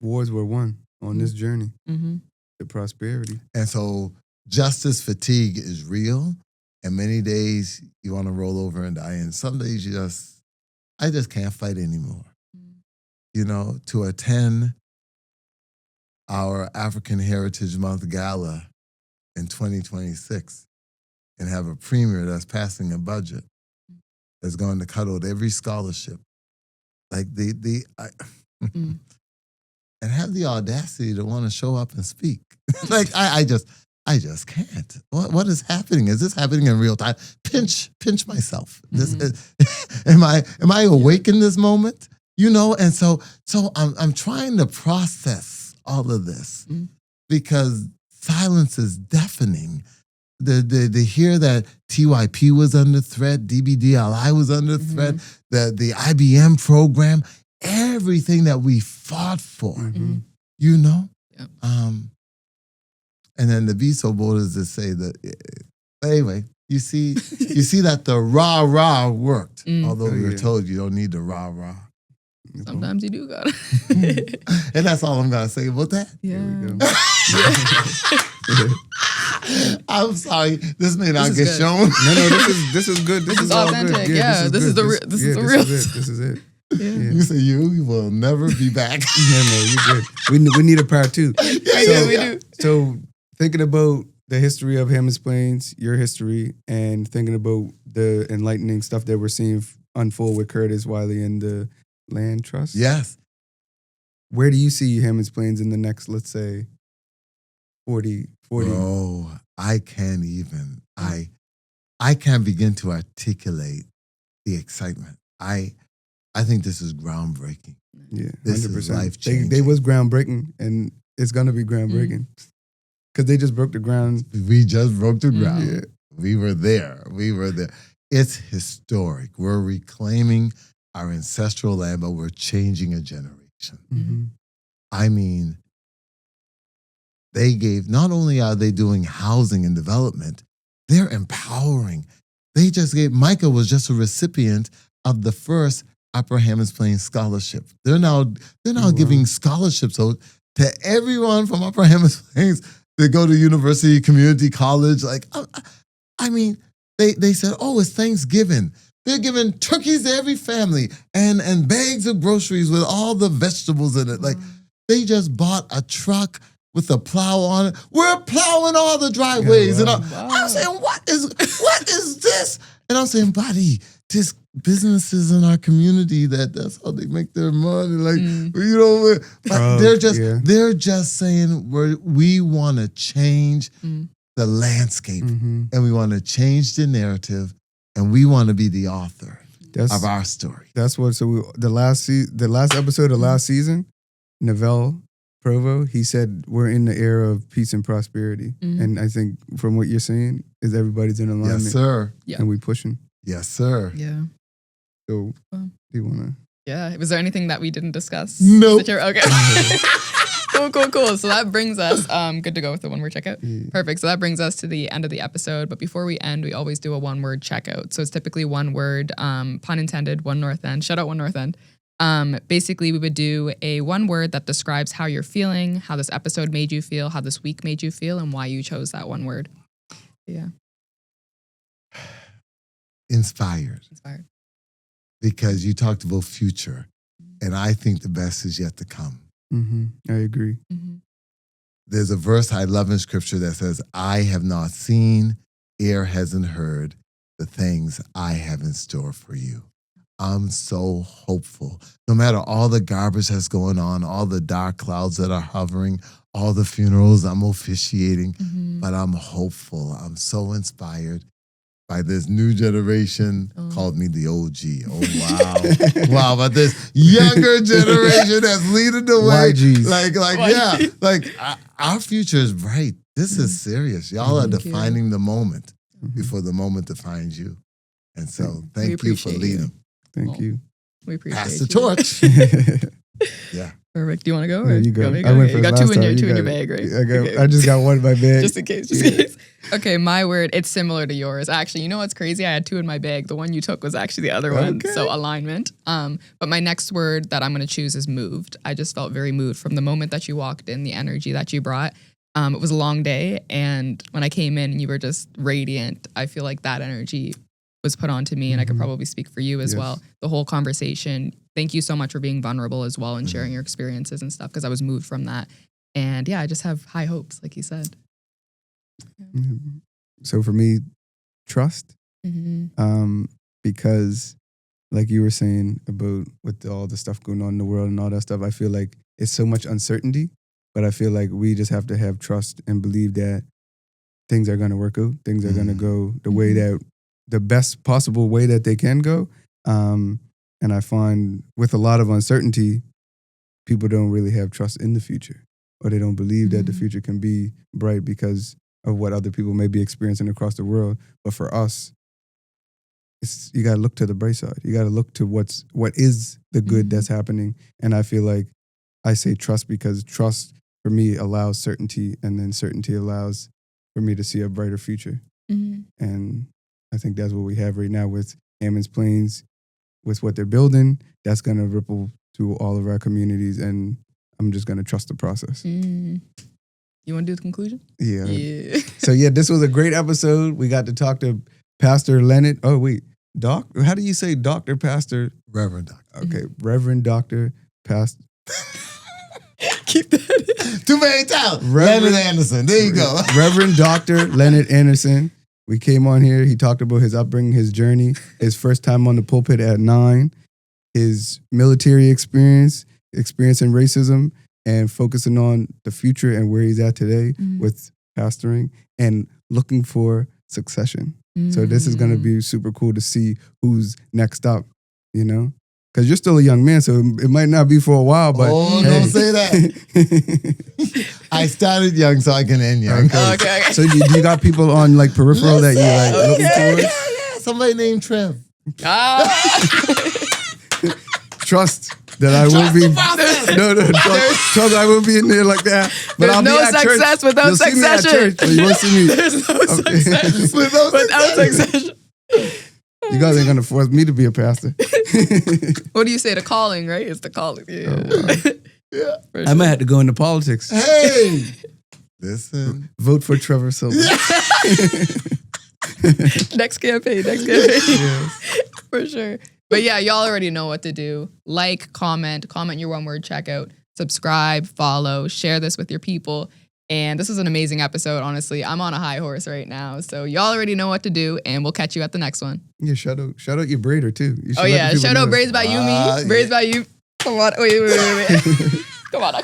Speaker 1: wars were won on this journey to prosperity.
Speaker 3: And so justice fatigue is real, and many days you want to roll over and die, and some days I just can't fight anymore. To attend our African Heritage Month Gala in 2026 and have a premier that's passing a budget that's going to cut out every scholarship, like and have the audacity to want to show up and speak. Like I just can't. What is happening? Is this happening in real time? Pinch myself. Am I awake in this moment? And so I'm trying to process all of this because silence is deafening. To hear that TYP was under threat, DBDLI was under threat, the IBM program, everything that we fought for,
Speaker 2: Yep.
Speaker 3: And then to be so bold as to say that, but anyway, you see that the rah-rah worked. Although we were
Speaker 1: Yeah.
Speaker 3: told you don't need the rah-rah.
Speaker 2: Sometimes you do gotta.
Speaker 3: And that's all I'm gonna say about that.
Speaker 2: Yeah.
Speaker 1: There we go.
Speaker 3: I'm sorry, this may not
Speaker 2: is
Speaker 3: get
Speaker 2: good.
Speaker 3: shown.
Speaker 1: No, this is good. This is all
Speaker 2: authentic.
Speaker 1: good.
Speaker 2: Yeah, this is
Speaker 1: good.
Speaker 2: the real. This is the real.
Speaker 1: This is it.
Speaker 2: Yeah.
Speaker 3: You say you will never be back.
Speaker 1: No, you're good. We need a part two.
Speaker 2: We do.
Speaker 1: So thinking about the history of Hammonds Plains, your history, and thinking about the enlightening stuff that we're seeing unfold with Curtis Wiley and the land trust.
Speaker 3: Yes.
Speaker 1: Where do you see Hammonds Plains in the next, let's say, 40?
Speaker 3: Bro, I can't even. I can't begin to articulate the excitement. I think this is groundbreaking.
Speaker 1: Yeah,
Speaker 3: This
Speaker 1: 100%.
Speaker 3: is life-changing.
Speaker 1: They was groundbreaking, and it's gonna be groundbreaking because they just broke the ground.
Speaker 3: We just broke the ground.
Speaker 1: Yeah.
Speaker 3: We were there. It's historic. We're reclaiming our ancestral land, but we're changing a generation.
Speaker 1: Mm-hmm.
Speaker 3: I mean, not only are they doing housing and development, they're empowering. Micah was just a recipient of the first Upper Hammonds Plains Scholarship. They're now giving scholarships out to everyone from Upper Hammonds Plains that go to university, community college. Like, I mean, they said, oh, it's Thanksgiving. They're giving turkeys to every family and bags of groceries with all the vegetables in it. Like, they just bought a truck with a plow on it. We're plowing all the driveways.
Speaker 1: Wow.
Speaker 3: And I'm saying, what is this? And I'm saying, buddy, this businesses in our community that's how they make their money. Like, you know, but they're just saying we want to change the landscape and we want to change the narrative and we want to be the author of our story.
Speaker 1: That's what. So the last episode of last season, Novell Provo, he said we're in the era of peace and prosperity, and I think from what you're saying is everybody's in alignment.
Speaker 3: Yes, sir.
Speaker 2: Yeah.
Speaker 1: And we pushing.
Speaker 3: Yes, sir.
Speaker 2: Yeah.
Speaker 1: So do you want to?
Speaker 2: Yeah. Was there anything that we didn't discuss?
Speaker 3: Nope.
Speaker 2: Okay. Cool. So that brings us, good to go with the one word checkout.
Speaker 1: Yeah.
Speaker 2: Perfect. So that brings us to the end of the episode. But before we end, we always do a one word checkout. So it's typically one word, pun intended, one North End. Shout out one North End. Basically, we would do a one word that describes how you're feeling, how this episode made you feel, how this week made you feel, and why you chose that one word. Yeah.
Speaker 3: Inspired. Because you talked about future, and I think the best is yet to come.
Speaker 1: I agree.
Speaker 3: There's a verse I love in scripture that says, I have not seen, ear hasn't heard the things I have in store for you. I'm so hopeful. No matter all the garbage that's going on, all the dark clouds that are hovering, all the funerals I'm officiating, but I'm hopeful. I'm so inspired by this new generation called me the OG. Oh, wow. Wow, but this younger generation that's leading the way.
Speaker 1: YGs.
Speaker 3: Our future is bright. This is serious. Y'all are defining the moment before the moment defines you. And so thank you for leading.
Speaker 1: Thank you.
Speaker 2: We appreciate
Speaker 3: Pass
Speaker 2: you.
Speaker 3: the torch. Yeah.
Speaker 2: Perfect. Do you want to go?
Speaker 1: No, you go.
Speaker 2: You
Speaker 1: I went
Speaker 2: you got
Speaker 1: first
Speaker 2: two in
Speaker 1: last
Speaker 2: your
Speaker 1: time.
Speaker 2: bag, right?
Speaker 1: I just got one in my bag.
Speaker 2: Just in case. Okay, my word, it's similar to yours. Actually, you know what's crazy? I had two in my bag. The one you took was actually the other one.
Speaker 1: Okay.
Speaker 2: So alignment. But my next word that I'm going to choose is moved. I just felt very moved from the moment that you walked in, the energy that you brought. It was a long day. And when I came in, you were just radiant. I feel like that energy was put onto me, and I could probably speak for you as well. The whole conversation. Thank you so much for being vulnerable as well and sharing your experiences and stuff, because I was moved from that. And yeah, I just have high hopes, like you said.
Speaker 1: So for me, trust. Because like you were saying about with all the stuff going on in the world and all that stuff, I feel like it's so much uncertainty, but I feel like we just have to have trust and believe that things are going to work out. Things are going to go the way that, the best possible way that they can go. And I find with a lot of uncertainty, people don't really have trust in the future, or they don't believe that the future can be bright because of what other people may be experiencing across the world. But for us, you got to look to the bright side. You got to look to what is the good that's happening. And I feel like I say trust because trust for me allows certainty, and then certainty allows for me to see a brighter future. And I think that's what we have right now with Hammonds Plains, with what they're building. That's going to ripple to all of our communities, and I'm just going to trust the process.
Speaker 2: You want to do the conclusion?
Speaker 1: Yeah. So this was a great episode. We got to talk to Pastor Lennett. Oh, wait. How do you say Dr. Pastor?
Speaker 3: Reverend Doctor.
Speaker 1: Okay. Reverend Dr. Pastor.
Speaker 2: Keep that.
Speaker 3: Too many times.
Speaker 1: Reverend
Speaker 3: Lennett Anderson. There you go.
Speaker 1: Reverend Dr. Lennett Anderson. We came on here. He talked about his upbringing, his journey, his first time on the pulpit at 9, his military experience, experiencing racism, and focusing on the future and where he's at today with pastoring and looking for succession. So this is going to be super cool to see who's next up, you know? Because you're still a young man, so it might not be for a while, but...
Speaker 3: Oh,
Speaker 1: hey.
Speaker 3: don't say that. I started young, so I can end young.
Speaker 2: Okay.
Speaker 1: So you got people on like peripheral that you like looking towards?
Speaker 3: Yeah. Somebody named Trev.
Speaker 1: Trust that I will be... Trust I will be in there like that. But
Speaker 2: There's
Speaker 1: I'll
Speaker 2: no
Speaker 1: be at
Speaker 2: success
Speaker 1: church.
Speaker 2: without
Speaker 1: You'll see me at
Speaker 2: succession.
Speaker 1: church, but you won't see me.
Speaker 2: There's no success without succession.
Speaker 1: You guys ain't going to force me to be a pastor.
Speaker 2: What do you say? The calling, right? It's the calling. Yeah.
Speaker 3: Yeah.
Speaker 1: I might have to go into politics.
Speaker 3: Hey! Listen.
Speaker 1: Vote for Trevor Silver.
Speaker 2: Next campaign.
Speaker 1: Yes.
Speaker 2: For sure. But yeah, y'all already know what to do. Like, comment your one word checkout, subscribe, follow, share this with your people. And this was an amazing episode, honestly. I'm on a high horse right now. So y'all already know what to do, and we'll catch you at the next one.
Speaker 1: Yeah, shout out your braider too. You should
Speaker 2: Oh
Speaker 1: let
Speaker 2: yeah,
Speaker 1: the people
Speaker 2: shout
Speaker 1: know
Speaker 2: out
Speaker 1: that.
Speaker 2: Braids by Yumi. Braids by you. Come on. Wait. Come on.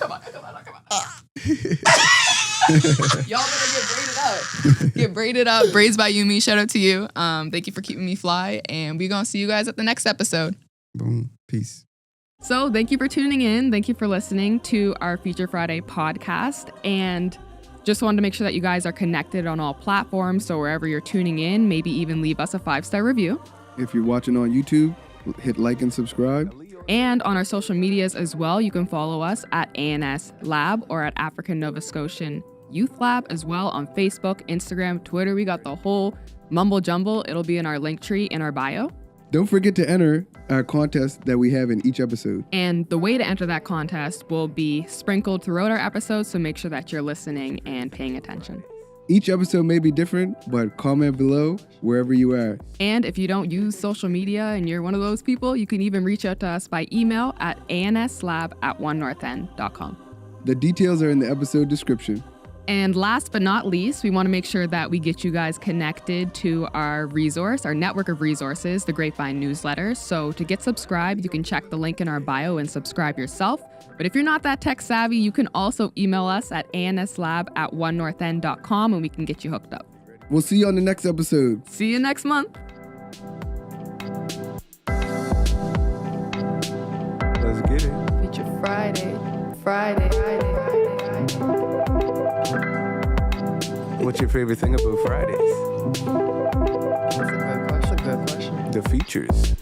Speaker 2: Y'all better get braided up. Braids by Yumi. Shout out to you. Thank you for keeping me fly. And we're going to see you guys at the next episode.
Speaker 1: Boom. Peace.
Speaker 2: So thank you for tuning in. Thank you for listening to our Feature Friday podcast. And just wanted to make sure that you guys are connected on all platforms. So wherever you're tuning in, maybe even leave us a 5-star review.
Speaker 1: If you're watching on YouTube, hit like and subscribe.
Speaker 2: And on our social medias as well, you can follow us at ANS Lab or at African Nova Scotian Youth Lab as well on Facebook, Instagram, Twitter. We got the whole mumble jumble. It'll be in our link tree in our bio.
Speaker 1: Don't forget to enter our contest that we have in each episode.
Speaker 2: And the way to enter that contest will be sprinkled throughout our episodes, so make sure that you're listening and paying attention.
Speaker 1: Each episode may be different, but comment below wherever you are.
Speaker 2: And if you don't use social media and you're one of those people, you can even reach out to us by email at anslab@onenorthend.com.
Speaker 1: The details are in the episode description.
Speaker 2: And last but not least, we want to make sure that we get you guys connected to our resource, our network of resources, the Grapevine newsletters. So to get subscribed, you can check the link in our bio and subscribe yourself. But if you're not that tech savvy, you can also email us at anslab@onenorthend.com and we can get you hooked up.
Speaker 1: We'll see you on the next episode.
Speaker 2: See you next month.
Speaker 1: Let's get it.
Speaker 2: Feature Friday.
Speaker 1: What's your favorite thing about Fridays?
Speaker 2: That's a good question.
Speaker 1: The features.